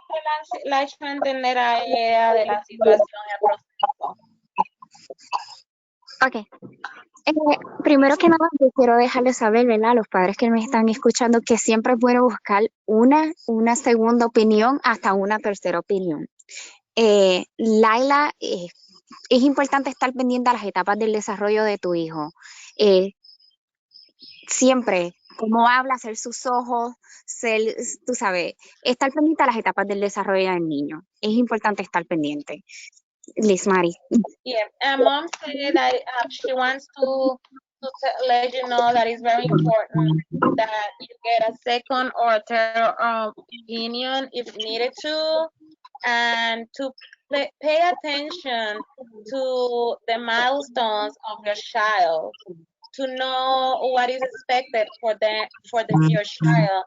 la ha hecho entender a ella de la situación y el proceso. Ok. Primero que nada, yo quiero dejarles saber, ¿verdad? A los padres que me están escuchando, que siempre es bueno buscar una segunda opinión hasta una tercera opinión. Laila, es importante estar pendiente a las etapas del desarrollo de tu hijo. Siempre, cómo habla, hacer sus ojos, tú sabes, estar pendiente a las etapas del desarrollo del niño. Es importante estar pendiente. Liz Mari. Yeah, mom said that she wants to let you know that it's very important that you get a second or a third opinion if needed to, and to pay attention to the milestones of your child, to know what is expected for your child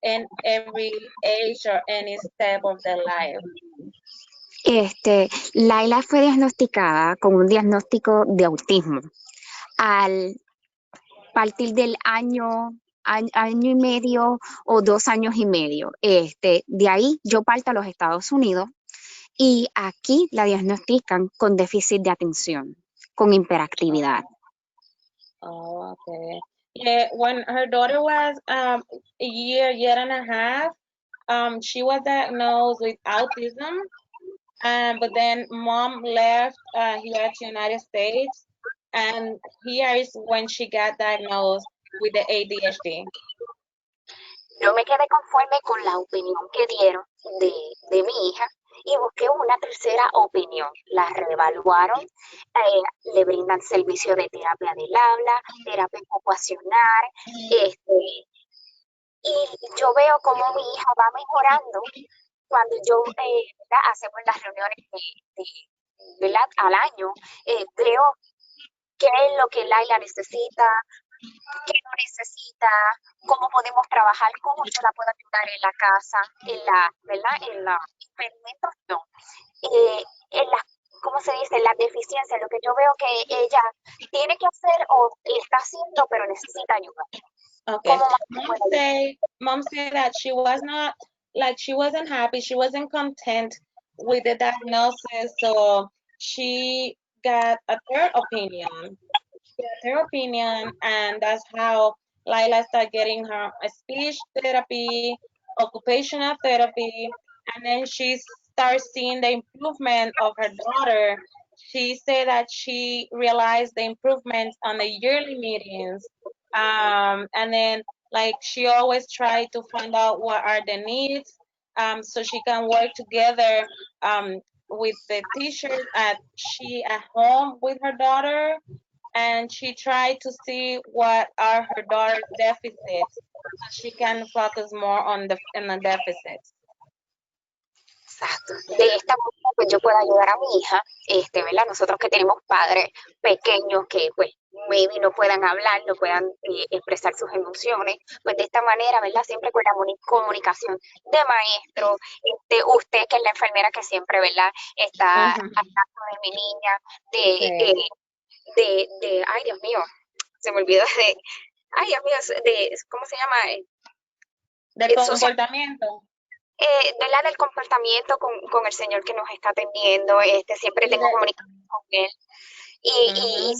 in every age or any step of their life. Laila fue diagnosticada con un diagnóstico de autismo al partir del año y medio o 2 años y medio. De ahí yo parto a los Estados Unidos y aquí la diagnostican con déficit de atención, con hiperactividad. Oh, okay. Yeah, when her daughter was a year and a half, she was diagnosed with autism. But then mom left here to the United States, and here is when she got diagnosed with the ADHD. No me quedé conforme con la opinión que dieron de mi hija y busqué una tercera opinión. La reevaluaron, le brindan servicio de terapia del habla, terapia ocupacional, y yo veo cómo mi hija va mejorando cuando yo ¿verdad? Hacemos las reuniones ¿verdad? Al año, veo qué es lo que Laila necesita, qué no necesita, cómo podemos trabajar, cómo yo la puedo ayudar en la casa, ¿verdad? En la experimentación, en la, ¿cómo se dice? La deficiencia, lo que yo veo que ella tiene que hacer o está haciendo, pero necesita ayuda. Okay. Mom said that she was not, like, she wasn't happy, she wasn't content with the diagnosis, so she got a third opinion. Their opinion, and that's how Lila started getting her a speech therapy, occupational therapy, and then she starts seeing the improvement of her daughter. She said that she realized the improvements on the yearly meetings, and then like she always tried to find out what are the needs, so she can work together with the teachers at home with her daughter, and she tried to see what are her daughter's deficits so she can focus more on the deficits. Exacto. De esta manera, pues yo puedo ayudar a mi hija, ¿verdad? Nosotros que tenemos padres pequeños que, pues, maybe no puedan hablar, no puedan expresar sus emociones, pues de esta manera, ¿verdad? Siempre con la comunicación de maestro, usted que es la enfermera que siempre, ¿verdad? Está hablando de mi niña, ay, Dios mío, se me olvidó ay, Dios mío, ¿cómo se llama? Del comportamiento. ¿Verdad? Del comportamiento con el señor que nos está atendiendo, siempre tengo comunicación con él y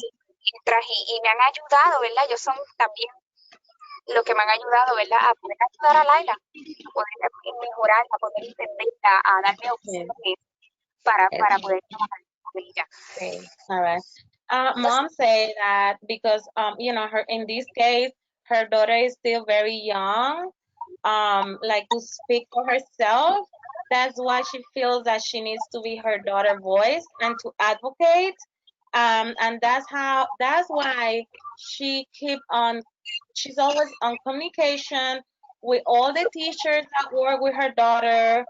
me han ayudado, ¿verdad? Ellos son también lo que me han ayudado, ¿verdad? A poder ayudar a Laila, a poder mejorar, a poder entenderla, a darle opciones para poder trabajar con ella. Okay. All right. Mom said that because you know, her in this case, her daughter is still very young, like to speak for herself. That's why she feels that she needs to be her daughter's voice and to advocate. And that's why she's always on communication with all the teachers that work with her daughter,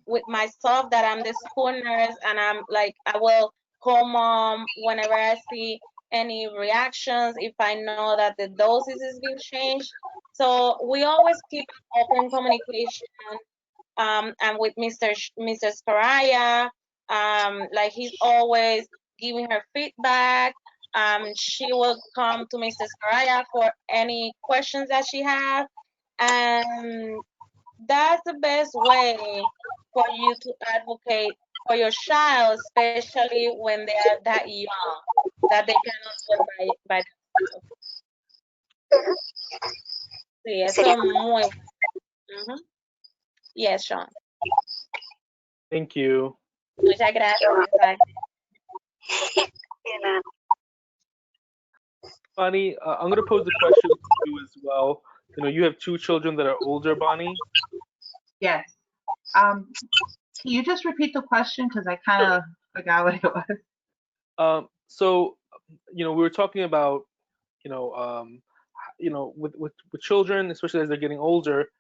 with myself that I'm the school nurse, and I'm like, I will call mom whenever I see any reactions, if I know that the doses is being changed. So we always keep open communication, and with Mr. Scaraya, like he's always giving her feedback. She will come to Mr. Scaraya for any questions that she has, and that's the best way for you to advocate for your child, especially when they are that young, that they cannot work by themselves. Sí, eso es muy bueno. Yes, Sean. Thank you. Muchas gracias. Bonnie, I'm going to pose the question to you as well. You know, you have two children that are older, Bonnie. Yes. Can you just repeat the question, because I kind of forgot what it was? So, you know, we were talking about, with children, especially as they're getting older,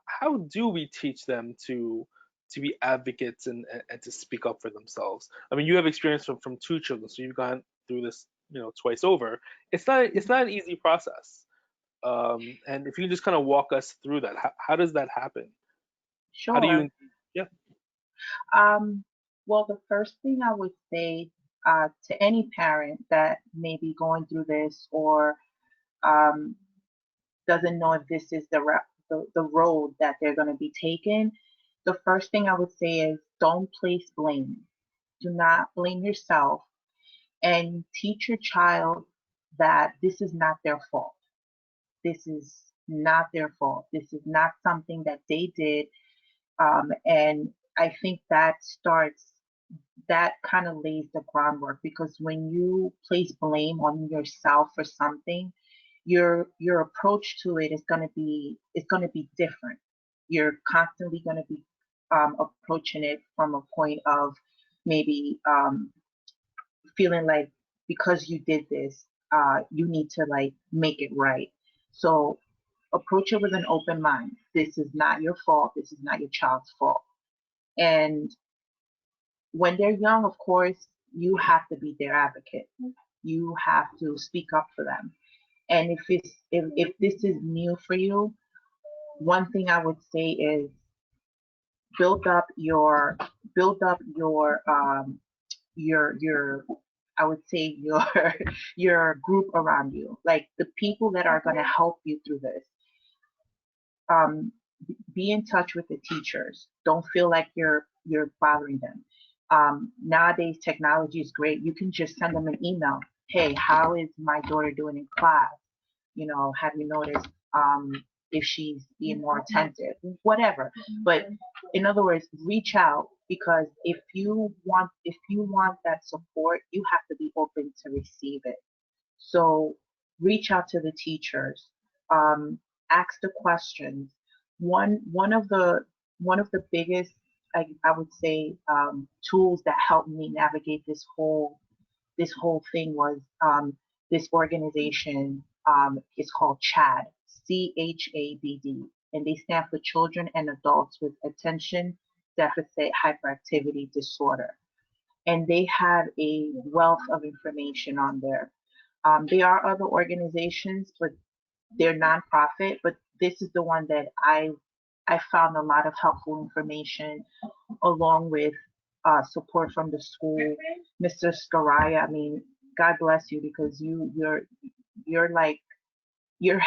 how do we teach them to be advocates and to speak up for themselves? I mean, you have experience from two children, so you've gone through this, twice over. It's not an easy process. And if you can just kind of walk us through that, how does that happen? Sure. How do you? Yeah. Well, the first thing I would say to any parent that may be going through this or doesn't know if this is the road that they're going to be taking, the first thing I would say is don't place blame. Do not blame yourself, and teach your child that this is not their fault. This is not their fault. This is not something that they did. And I think that kind of lays the groundwork, because when you place blame on yourself for something, your approach to it is going to be different. You're constantly going to be approaching it from a point of maybe feeling like because you did this, you need to like make it right. So approach it with an open mind. This is not your fault. This is not your child's fault. And when they're young, of course, you have to be their advocate. You have to speak up for them. And if this is new for you, one thing I would say is build up your I would say your your group around you, like the people that are going to help you through this. Um, be in touch with the teachers. Don't feel like you're bothering them. Nowadays, technology is great. You can just send them an email. Hey, how is my daughter doing in class? You know, have you noticed if she's being more attentive? Whatever. But in other words, reach out, because if you want that support, you have to be open to receive it. So reach out to the teachers, um, ask the questions. One of the biggest, I would say, tools that helped me navigate this whole thing was this organization. Is called CHADD, CHADD, and they stand for Children and Adults with Attention Deficit Hyperactivity Disorder. And they have a wealth of information on there. There are other organizations, but they're nonprofit. But this is the one that I found a lot of helpful information, along with support from the school. Mr. Scaraya, I mean, God bless you, because you're like you're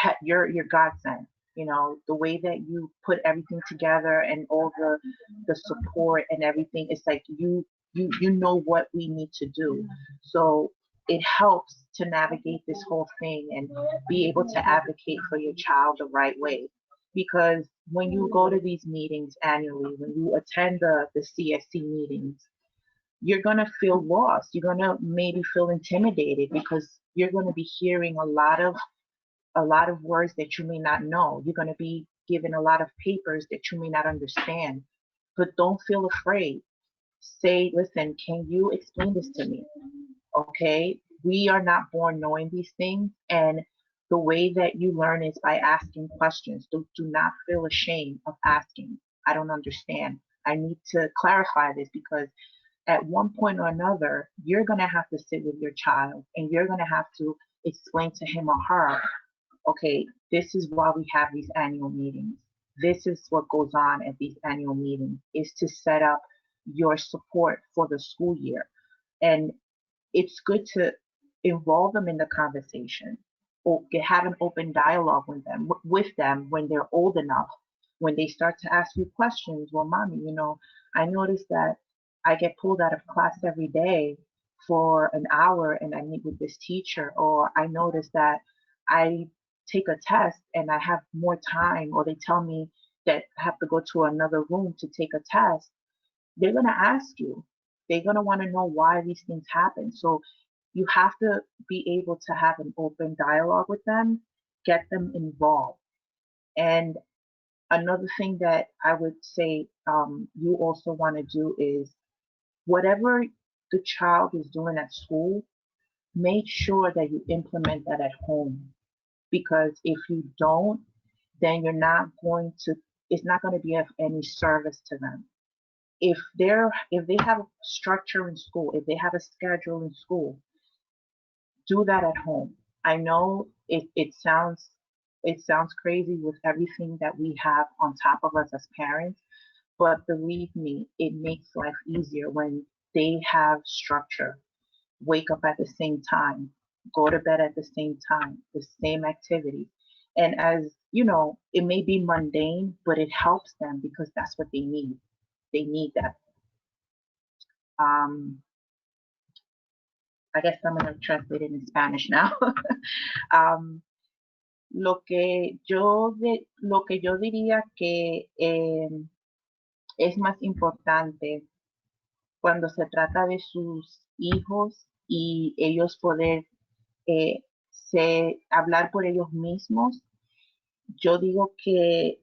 godsend. You know, the way that you put everything together and all the support and everything, it's like you know what we need to do. So it helps to navigate this whole thing and be able to advocate for your child the right way. Because when you go to these meetings annually, when you attend the CSC meetings, you're going to feel lost. You're going to maybe feel intimidated, because you're going to be hearing a lot of words that you may not know. You're going to be given a lot of papers that you may not understand. But don't feel afraid. Say, listen, can you explain this to me? Okay? We are not born knowing these things. And the way that you learn is by asking questions. Do not feel ashamed of asking. I don't understand. I need to clarify this, because at one point or another, you're going to have to sit with your child and you're going to have to explain to him or her, okay, this is why we have these annual meetings. This is what goes on at these annual meetings, is to set up your support for the school year. And it's good to involve them in the conversation, or have an open dialogue with them when they're old enough, when they start to ask you questions. Well, mommy, I noticed that I get pulled out of class every day for an hour and I meet with this teacher, or I noticed that I take a test and I have more time, or they tell me that I have to go to another room to take a test. They're going to ask you. They're going to want to know why these things happen. So you have to be able to have an open dialogue with them, get them involved. And another thing that I would say you also want to do is, whatever the child is doing at school, make sure that you implement that at home. Because if you don't, then it's not going to be of any service to them. If they have a structure in school, if they have a schedule in school, do that at home. I know it sounds crazy with everything that we have on top of us as parents, but believe me, it makes life easier when they have structure. Wake up at the same time, go to bed at the same time, the same activity. And as you know, it may be mundane, but it helps them, because that's what they need. They need that. Um, I guess I'm going to translate it in Spanish now. um, lo que yo diría que es más importante cuando se trata de sus hijos y ellos poder hablar por ellos mismos. Yo digo que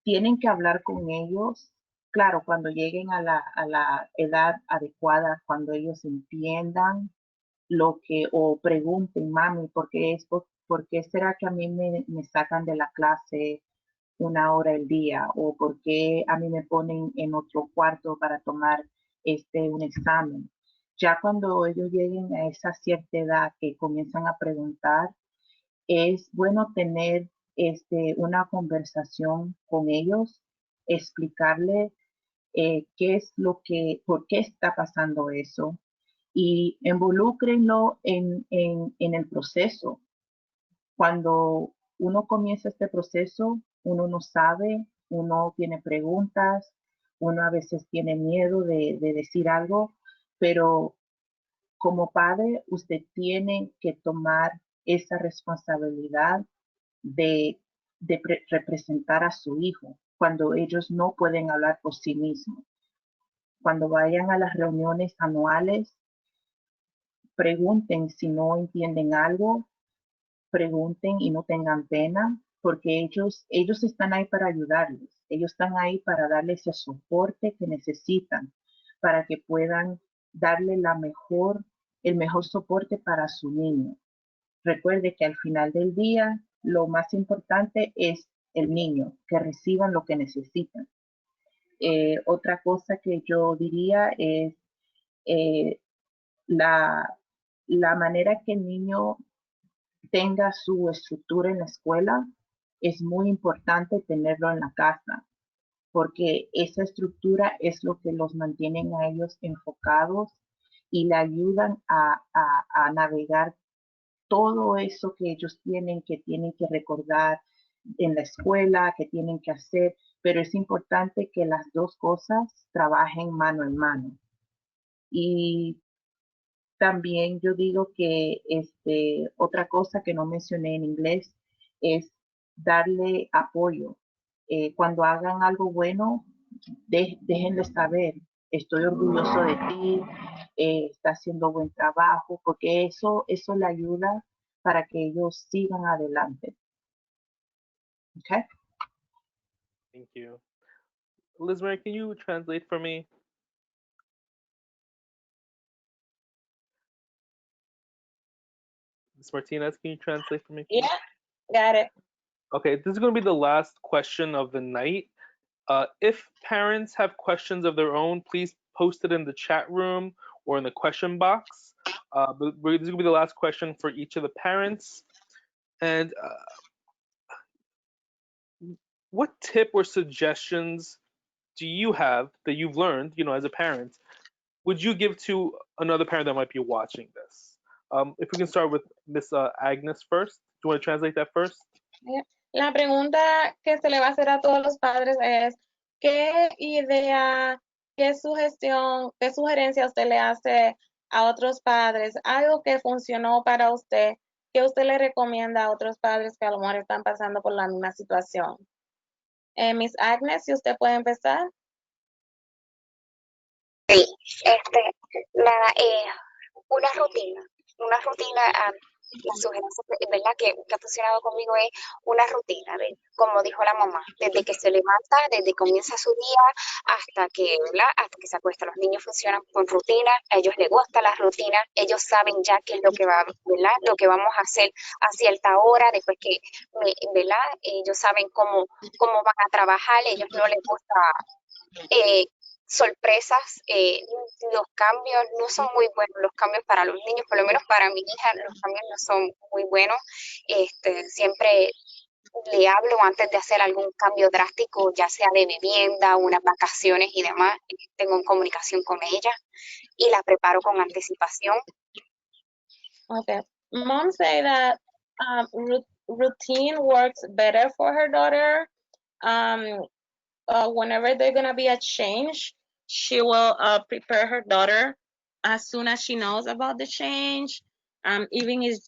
tienen que hablar con ellos claro, cuando lleguen a la edad adecuada, cuando ellos entiendan lo que, o pregunten, mami, ¿por qué será que a mí me sacan de la clase una hora al día? ¿O por qué a mí me ponen en otro cuarto para tomar un examen? Ya cuando ellos lleguen a esa cierta edad que comienzan a preguntar, es bueno tener una conversación con ellos, explicarle por qué está pasando eso y involúcrenlo en el proceso. Cuando uno comienza este proceso, uno no sabe, uno tiene preguntas, uno a veces tiene miedo de decir algo, pero como padre, usted tiene que tomar esa responsabilidad de representar a su hijo cuando ellos no pueden hablar por sí mismos. Cuando vayan a las reuniones anuales, pregunten si no entienden algo, pregunten y no tengan pena, porque ellos están ahí para ayudarles. Ellos están ahí para darles el soporte que necesitan, para que puedan darle el mejor soporte para su niño. Recuerde que al final del día, lo más importante es el niño, que reciban lo que necesitan. Otra cosa que yo diría es eh, la manera que el niño tenga su estructura en la escuela, es muy importante tenerlo en la casa, porque esa estructura es lo que los mantienen a ellos enfocados y le ayudan a navegar todo eso que ellos tienen que recordar en la escuela, que tienen que hacer, pero es importante que las dos cosas trabajen mano en mano. Y también yo digo que otra cosa que no mencioné en inglés es darle apoyo. Cuando hagan algo bueno, déjenle saber, estoy orgulloso de ti, está haciendo buen trabajo, porque eso le ayuda para que ellos sigan adelante. Okay? Thank you. Liz Mary, can you translate for me? Ms. Martinez, can you translate for me? Please? Yeah, got it. Okay, this is going to be the last question of the night. If parents have questions of their own, please post it in the chat room or in the question box. But this is going to be the last question for each of the parents. And what tip or suggestions do you have that you've learned, as a parent, would you give to another parent that might be watching this? If we can start with Miss Agnes first. Do you want to translate that first? La pregunta que se le va a hacer a todos los padres es, ¿qué idea, qué sugestión, qué sugerencia usted le hace a otros padres? Algo que funcionó para usted, que usted le recomienda a otros padres que a lo mejor están pasando por la misma situación. Miss Agnes, si usted puede empezar. Sí, una rutina, la sugerencia, ¿verdad? Que ha funcionado conmigo es una rutina, ¿ves? Como dijo la mamá, desde que se levanta, desde que comienza su día hasta que, ¿verdad? Hasta que se acuesta. Los niños funcionan con rutina, a ellos les gusta la rutina, ellos saben ya qué es lo que va, ¿verdad? Lo que vamos a hacer a cierta hora, después que, ¿verdad? Ellos saben cómo van a trabajar, ellos no les gusta sorpresas, los cambios no son muy buenos, los cambios para los niños, por lo menos para mi hija, los cambios no son muy buenos. Siempre le hablo antes de hacer algún cambio drástico, ya sea de vivienda, unas vacaciones y demás, tengo comunicación con ella y la preparo con anticipación. Okay. Mom say that routine works better for her daughter. Whenever there's gonna be a change, she will prepare her daughter as soon as she knows about the change. Even if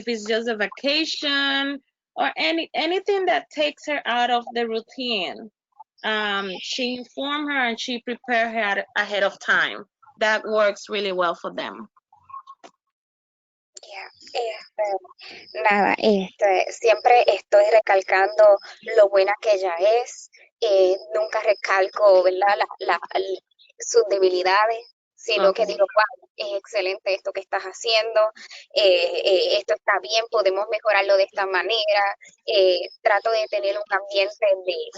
it's just a vacation or anything that takes her out of the routine, she inform her and she prepare her ahead of time. That works really well for them. Nada, siempre estoy recalcando lo buena que ella es, nunca recalco, ¿verdad? Sus debilidades, sino que Okay. digo, wow, es excelente esto que estás haciendo, esto está bien, podemos mejorarlo de esta manera. Trato de tener un ambiente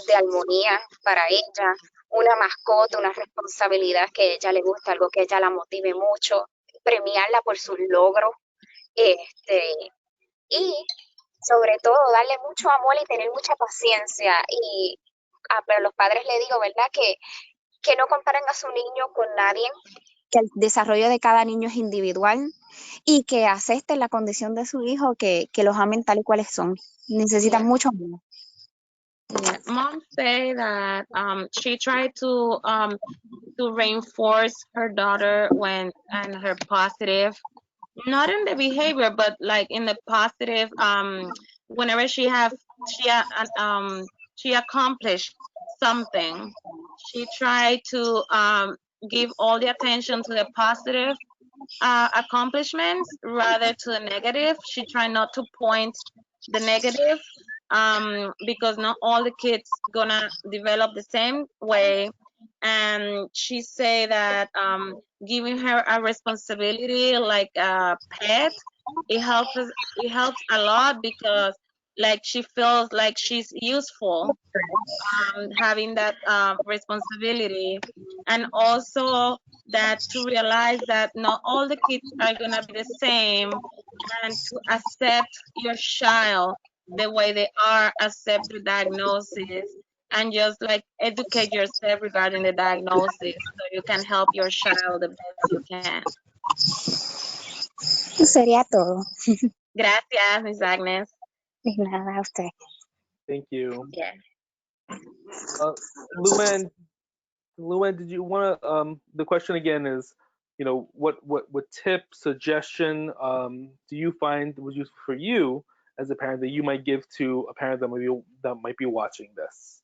de armonía para ella, una mascota, una responsabilidad que a ella le gusta, algo que a ella la motive mucho, premiarla por sus logros, y sobre todo darle mucho amor y tener mucha paciencia. Y pero a los padres le digo, ¿verdad? Que no comparen a su niño con nadie, que el desarrollo de cada niño es individual y que acepten la condición de su hijo, que los amen tal y cuales son. Necesitan Yeah. mucho amor. Yeah. Mom say that she tried to reinforce her daughter when and her positive, not in the behavior, but like in the positive. Whenever she accomplished something, she tried to give all the attention to the positive accomplishments rather to the negative. She tried not to point the negative, because not all the kids gonna develop the same way. And she say that giving her a responsibility like a pet, it helps a lot, because like she feels like she's useful, having that responsibility. And also that to realize that not all the kids are going to be the same, and to accept your child the way they are, accept the diagnosis, and just like educate yourself regarding the diagnosis so you can help your child the best you can. Sería todo. Gracias, Miss Agnes. De nada, a usted. Thank you. Yeah. Luann, did you want to? The question again is, what tip, suggestion do you find was useful for you as a parent that you might give to a parent that might be watching this?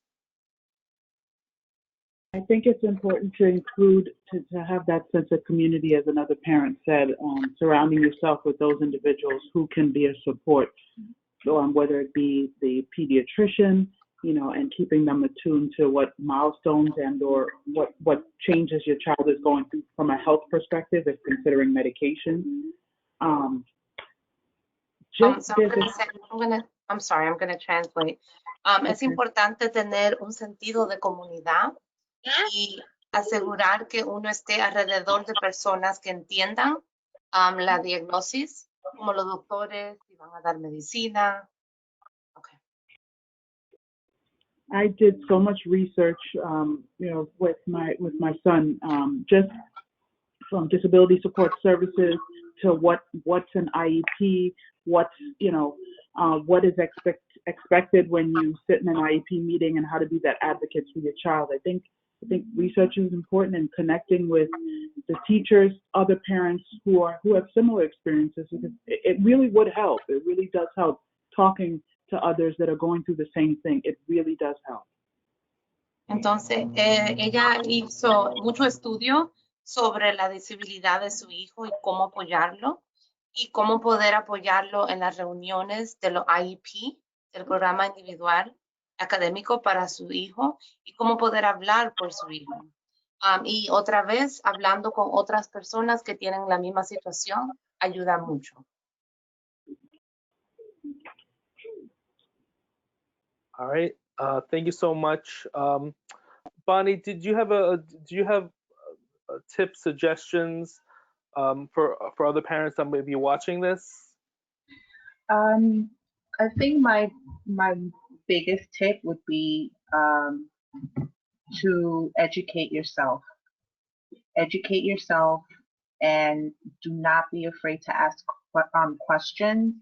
I think it's important to include, to have that sense of community, as another parent said, surrounding yourself with those individuals who can be a support, whether it be the pediatrician, and keeping them attuned to what milestones and or what changes your child is going through from a health perspective, if considering medication. So I'm sorry, I'm gonna translate. Es importante tener un sentido de comunidad y asegurar que uno esté alrededor de personas que entiendan la diagnosis, como los doctores, si van a dar medicina. Okay. I did so much research, with my son, just from disability support services to what's an IEP, what is expected when you sit in an IEP meeting, and how to be that advocate for your child. I think research is important, and connecting with the teachers, other parents who have similar experiences, because it really would help. It really does help, talking to others that are going through the same thing. It really does help. Entonces, ella hizo mucho estudio sobre la disabilidad de su hijo y cómo apoyarlo, y cómo poder apoyarlo en las reuniones de los IEP, del programa individual académico para su hijo, y cómo poder hablar por su hijo. Y otra vez, hablando con otras personas que tienen la misma situación, ayuda mucho. All right. Thank you so much. Bonnie, do you have tips, suggestions for other parents that may be watching this? I think my biggest tip would be to educate yourself. Educate yourself, and do not be afraid to ask questions,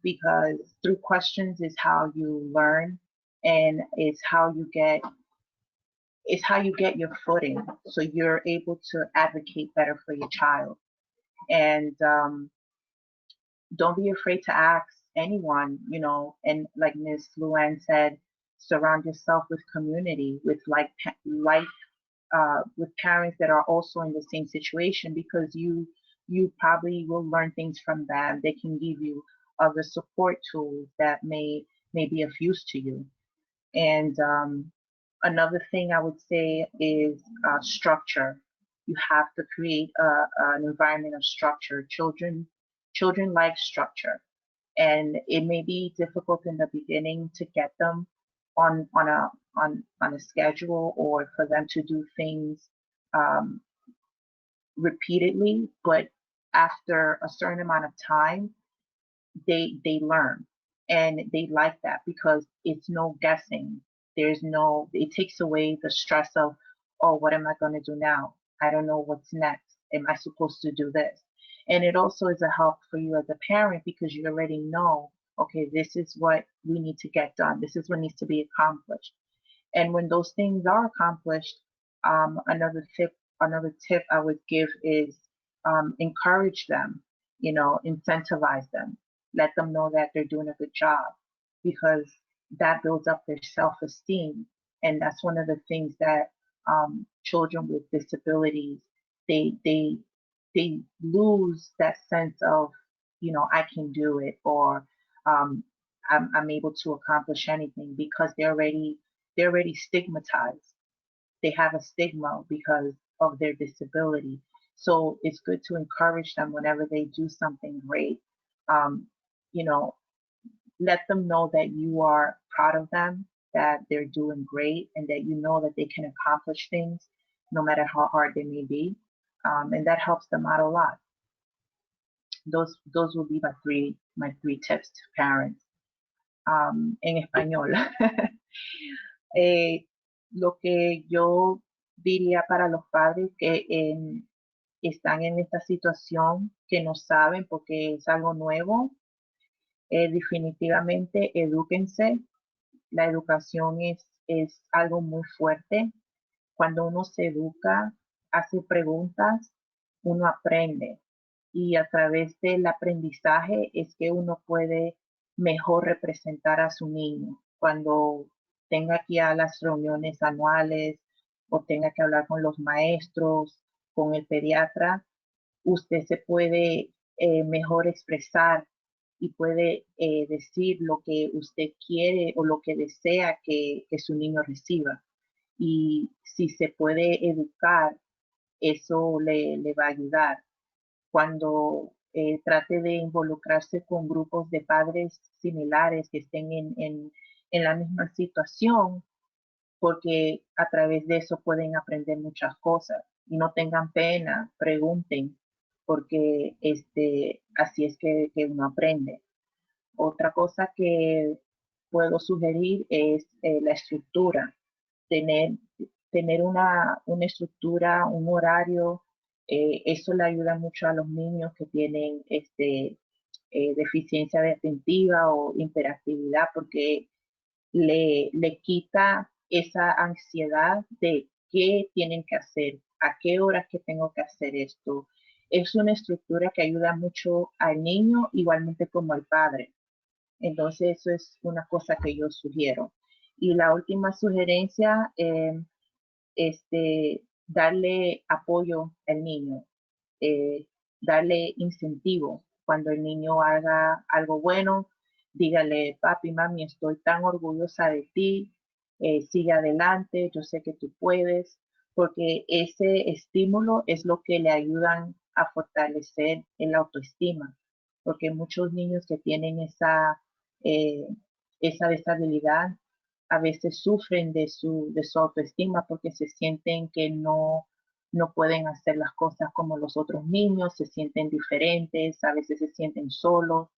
because through questions is how you learn, and it's how you get your footing, so you're able to advocate better for your child. And don't be afraid to ask anyone, and like Ms. Luann said, surround yourself with community, with with parents that are also in the same situation, because you probably will learn things from them. They can give you other support tools that may be of use to you. And Another thing I would say is structure. You have to create an environment of structure. Children like structure, and it may be difficult in the beginning to get them on a schedule or for them to do things um, repeatedly, but after a certain amount of time, they learn, and they like that because it's no guessing. There's no, it takes away the stress of, oh, what am I going to do now? I don't know what's next. Am I supposed to do this? And it also is a help for you as a parent because you already know, okay, this is what we need to get done. This is what needs to be accomplished. And when those things are accomplished, another tip I would give is encourage them, incentivize them, let them know that they're doing a good job, because that builds up their self-esteem. And that's one of the things that children with disabilities, they they lose that sense of, I can do it, or um, I'm able to accomplish anything, because they're already stigmatized. They have a stigma because of their disability. So it's good to encourage them whenever they do something great. Um, you know, let them know that you are proud of them, that they're doing great, and that you know that they can accomplish things no matter how hard they may be. And that helps them out a lot. Those will be my three tips to parents. En español. Eh, lo que yo diría para los padres que están en esta situación, que no saben porque es algo nuevo, definitivamente edúquense. La educación es algo muy fuerte. Cuando uno se educa, hace preguntas, uno aprende. Y a través del aprendizaje es que uno puede mejor representar a su niño. Cuando tenga que ir a las reuniones anuales o tenga que hablar con los maestros, con el pediatra, usted se puede mejor expresar y puede decir lo que usted quiere o lo que desea que su niño reciba. Y si se puede educar, eso le va a ayudar. Cuando trate de involucrarse con grupos de padres similares que estén en la misma situación, porque a través de eso pueden aprender muchas cosas. Y no tengan pena, pregunten, porque así es que uno aprende. Otra cosa que puedo sugerir es la estructura, tener, tener una estructura, un horario. Eso le ayuda mucho a los niños que tienen deficiencia atentiva o hiperactividad, porque le quita esa ansiedad de qué tienen que hacer, a qué horas que tengo que hacer esto. Es una estructura que ayuda mucho al niño, igualmente como al padre. Entonces, eso es una cosa que yo sugiero. Y la última sugerencia, darle apoyo al niño, eh, darle incentivo. Cuando el niño haga algo bueno, dígale, papi, mami, estoy tan orgullosa de ti, sigue adelante, yo sé que tú puedes, porque ese estímulo es lo que le ayudan a fortalecer el autoestima, porque muchos niños que tienen eh, esa deshabilidad a veces sufren de su autoestima porque se sienten que no pueden hacer las cosas como los otros niños, se sienten diferentes, a veces se sienten solos.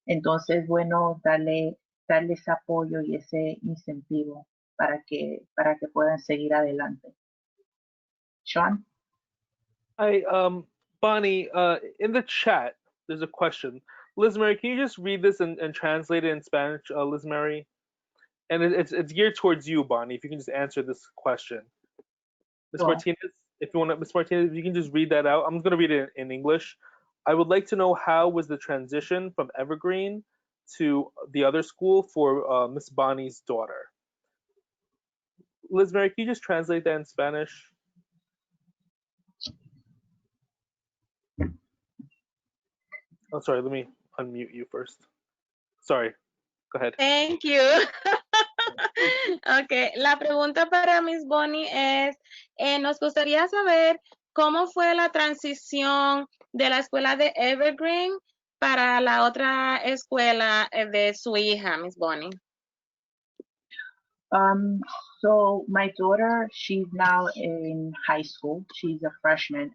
Entonces, bueno, darle ese apoyo y ese incentivo para que puedan seguir adelante. Sean? Hi, Bonnie, in the chat, there's a question. Liz Mary, can you just read this and translate it in Spanish, Liz Mary? And it's geared towards you, Bonnie, if you can just answer this question. Ms. Sure. Martinez, if you want to, Ms. Martinez, if you can just read that out. I'm going to read it in English. I would like to know how was the transition from Evergreen to the other school for Miss Bonnie's daughter. Liz Mary, can you just translate that in Spanish? Oh, sorry, let me unmute you first. Sorry, go ahead. Thank you. Ok, la pregunta para Miss Bonnie es, nos gustaría saber cómo fue la transición de la escuela de Evergreen para la otra escuela de su hija, Miss Bonnie. So my daughter, she's now in high school. She's a freshman.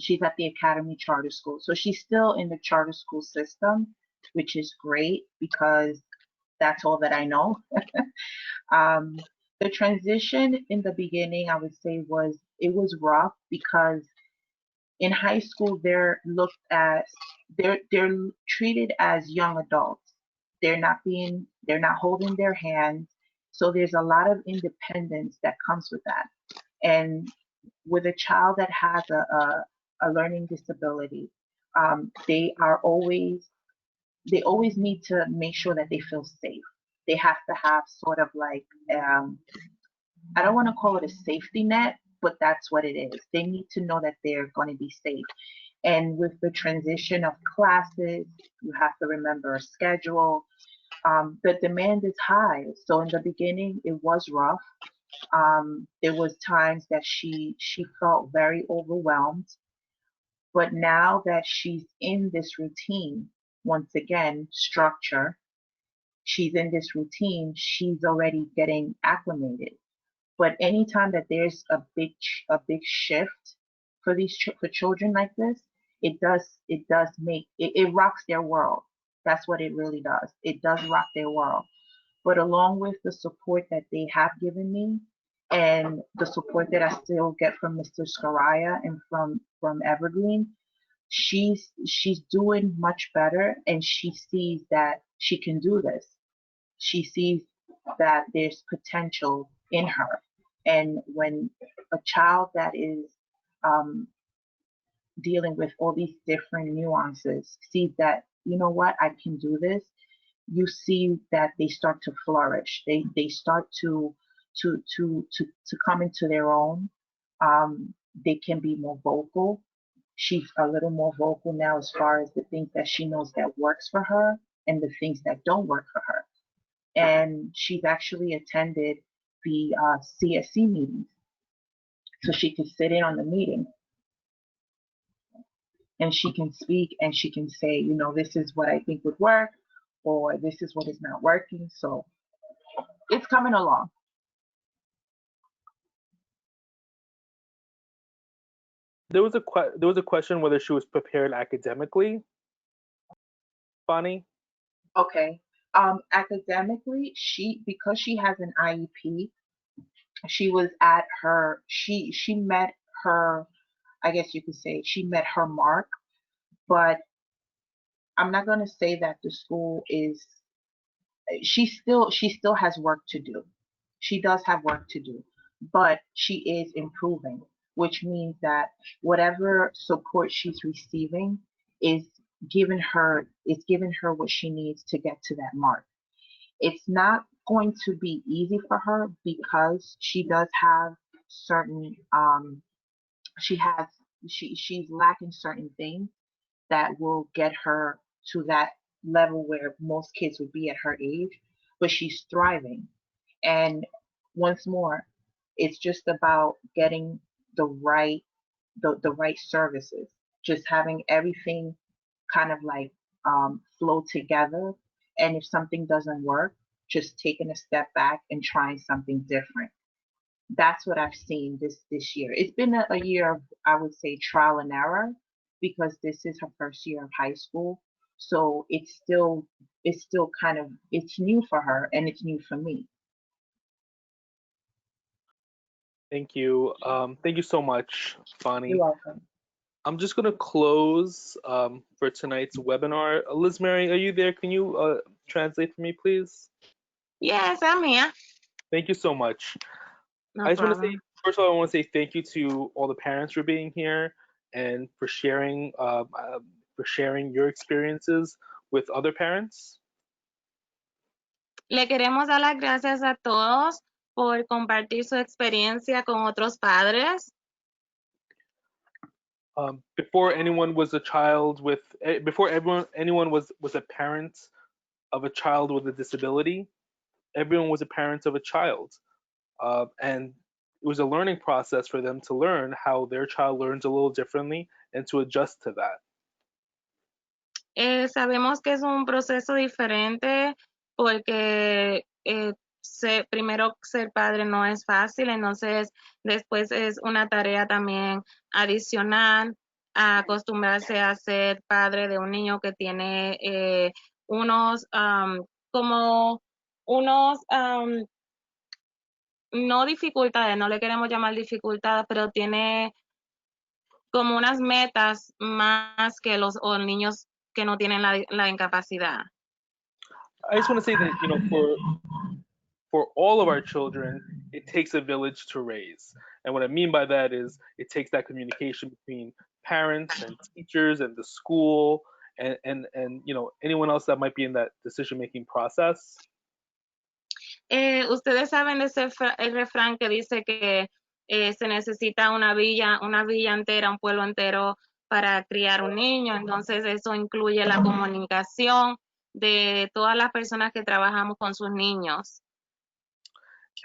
She's at the Academy Charter School. So she's still in the charter school system, which is great because that's all that I know. The transition in the beginning, I would say, was rough because in high school they're treated as young adults. They're not holding their hands. So there's a lot of independence that comes with that. And with a child that has a learning disability, they are always they always need to make sure that they feel safe. They have to have sort of like I don't want to call it a safety net, but that's what it is. They need to know that they're going to be safe. And with the transition of classes, you have to remember a schedule. The demand is high. So in the beginning, it was rough. There was times that she felt very overwhelmed. But now that she's in this routine, once again, structure, she's in this routine, she's already getting acclimated. But anytime that there's a big shift for for children like this, it does make it rocks their world. That's what it really does. It does rock their world. But along with the support that they have given me and the support that I still get from Mr. Scaraya and from Evergreen, she's doing much better and she sees that she can do this. She sees that there's potential in her. And when a child that is um, dealing with all these different nuances sees that, you know what, I can do this, you see that they start to flourish. They start to come into their own. They can be more vocal. She's a little more vocal now as far as the things that she knows that works for her and the things that don't work for her. And she's actually attended the CSC meetings, so she can sit in on the meeting and she can speak and she can say, you know, this is what I think would work, or this is what is not working. So it's coming along. There was a question whether she was prepared academically. Bonnie. Okay. Academically, because she has an IEP, she was at her she met her, I guess you could say she met her mark, but I'm not going to say that the school is she still has work to do. She does have work to do, but she is improving, which means that whatever support she's receiving is giving her what she needs to get to that mark. It's not going to be easy for her because she does have certain she has she's lacking certain things that will get her to that level where most kids would be at her age, but she's thriving. And once more, it's just about getting the right the right services, just having everything kind of like flow together. And if something doesn't work, just taking a step back and trying something different. That's what I've seen this year. It's been a year of, I would say, trial and error because this is her first year of high school. So it's still kind of it's new for her and it's new for me. Thank you. Thank you so much, You're Bonnie. welcome. I'm just gonna close for tonight's webinar. Liz Mary, are you there? Can you translate for me, please? Yes, I'm here. Thank you so much. No I just want to say, problem. first of all, I want to say thank you to all the parents for being here and for sharing your experiences with other parents. Le queremos dar las gracias a todos por compartir su experiencia con otros padres. Before anyone was a child with, before anyone was a parent of a child with a disability, everyone was a parent of a child. And it was a learning process for them to learn how their child learns a little differently and to adjust to that. Sabemos que es un proceso diferente porque primero ser padre no es fácil, entonces después es una tarea también adicional a acostumbrarse a ser padre de un niño que tiene unos no dificultades, no le queremos llamar dificultades, pero tiene como unas metas más que los niños que no tienen la incapacidad. I just want to say that, you know, for all of our children, it takes a village to raise. And what I mean by that is it takes that communication between parents and teachers and the school and you know, anyone else that might be in that decision-making process. Ustedes saben de el refrán que dice que se necesita una villa entera, un pueblo entero para criar un niño. Entonces eso incluye la comunicación de todas las personas que trabajamos con sus niños.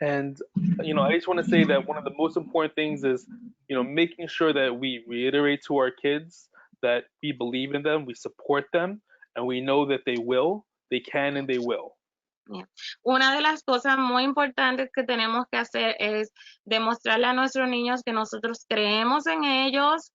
And you know, I just want to say that one of the most important things is, you know, making sure that we reiterate to our kids that we believe in them, we support them, and we know that they can, and they will. Yeah. Una de las cosas muy importantes que tenemos que hacer es demostrarle a nuestros niños que nosotros creemos en ellos,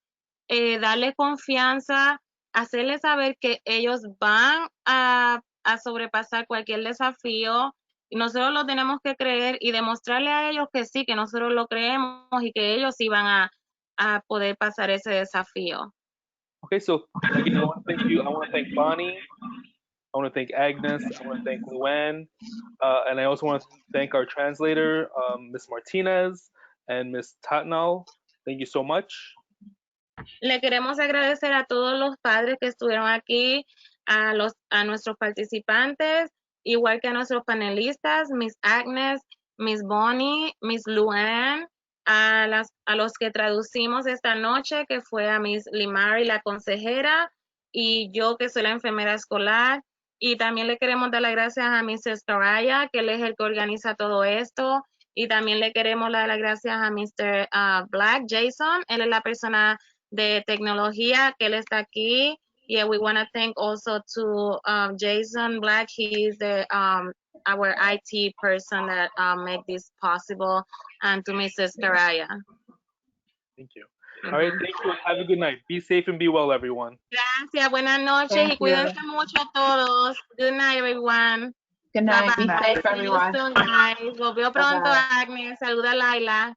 darles confianza, hacerles saber que ellos van a sobrepasar cualquier desafío y nosotros lo tenemos que creer y demostrarle a ellos que sí, que nosotros lo creemos y que ellos sí van a poder pasar ese desafío. Okay, so again, I want to thank you. I want to thank Bonnie. I want to thank Agnes. I want to thank Luann. And I also want to thank our translator, Ms. Martinez and Ms. Tatnall. Thank you so much. Le queremos agradecer a todos los padres que estuvieron aquí, a nuestros participantes, igual que a nuestros panelistas, Miss Agnes, Miss Bonnie, Miss Luann, a los que traducimos esta noche, que fue a Miss Limari, la consejera, y yo, que soy la enfermera escolar. Y también le queremos dar las gracias a Mrs. Soraya, que él es el que organiza todo esto. Y también le queremos dar las gracias a Mr. Black, Jason. Él es la persona de tecnología, que él está aquí. Yeah, we want to thank also to Jason Black. He is our IT person that make this possible. And to Mrs. Soraya. Thank you. All right, thank you. Have a good night. Be safe and be well, everyone. Gracias, buenas noches y cuídense mucho a todos. Good night, everyone. Good night. Bye-bye. Be safe, everyone. See you soon, guys. Volvió pronto, Bye-bye. Agnes. Saluda a Laila.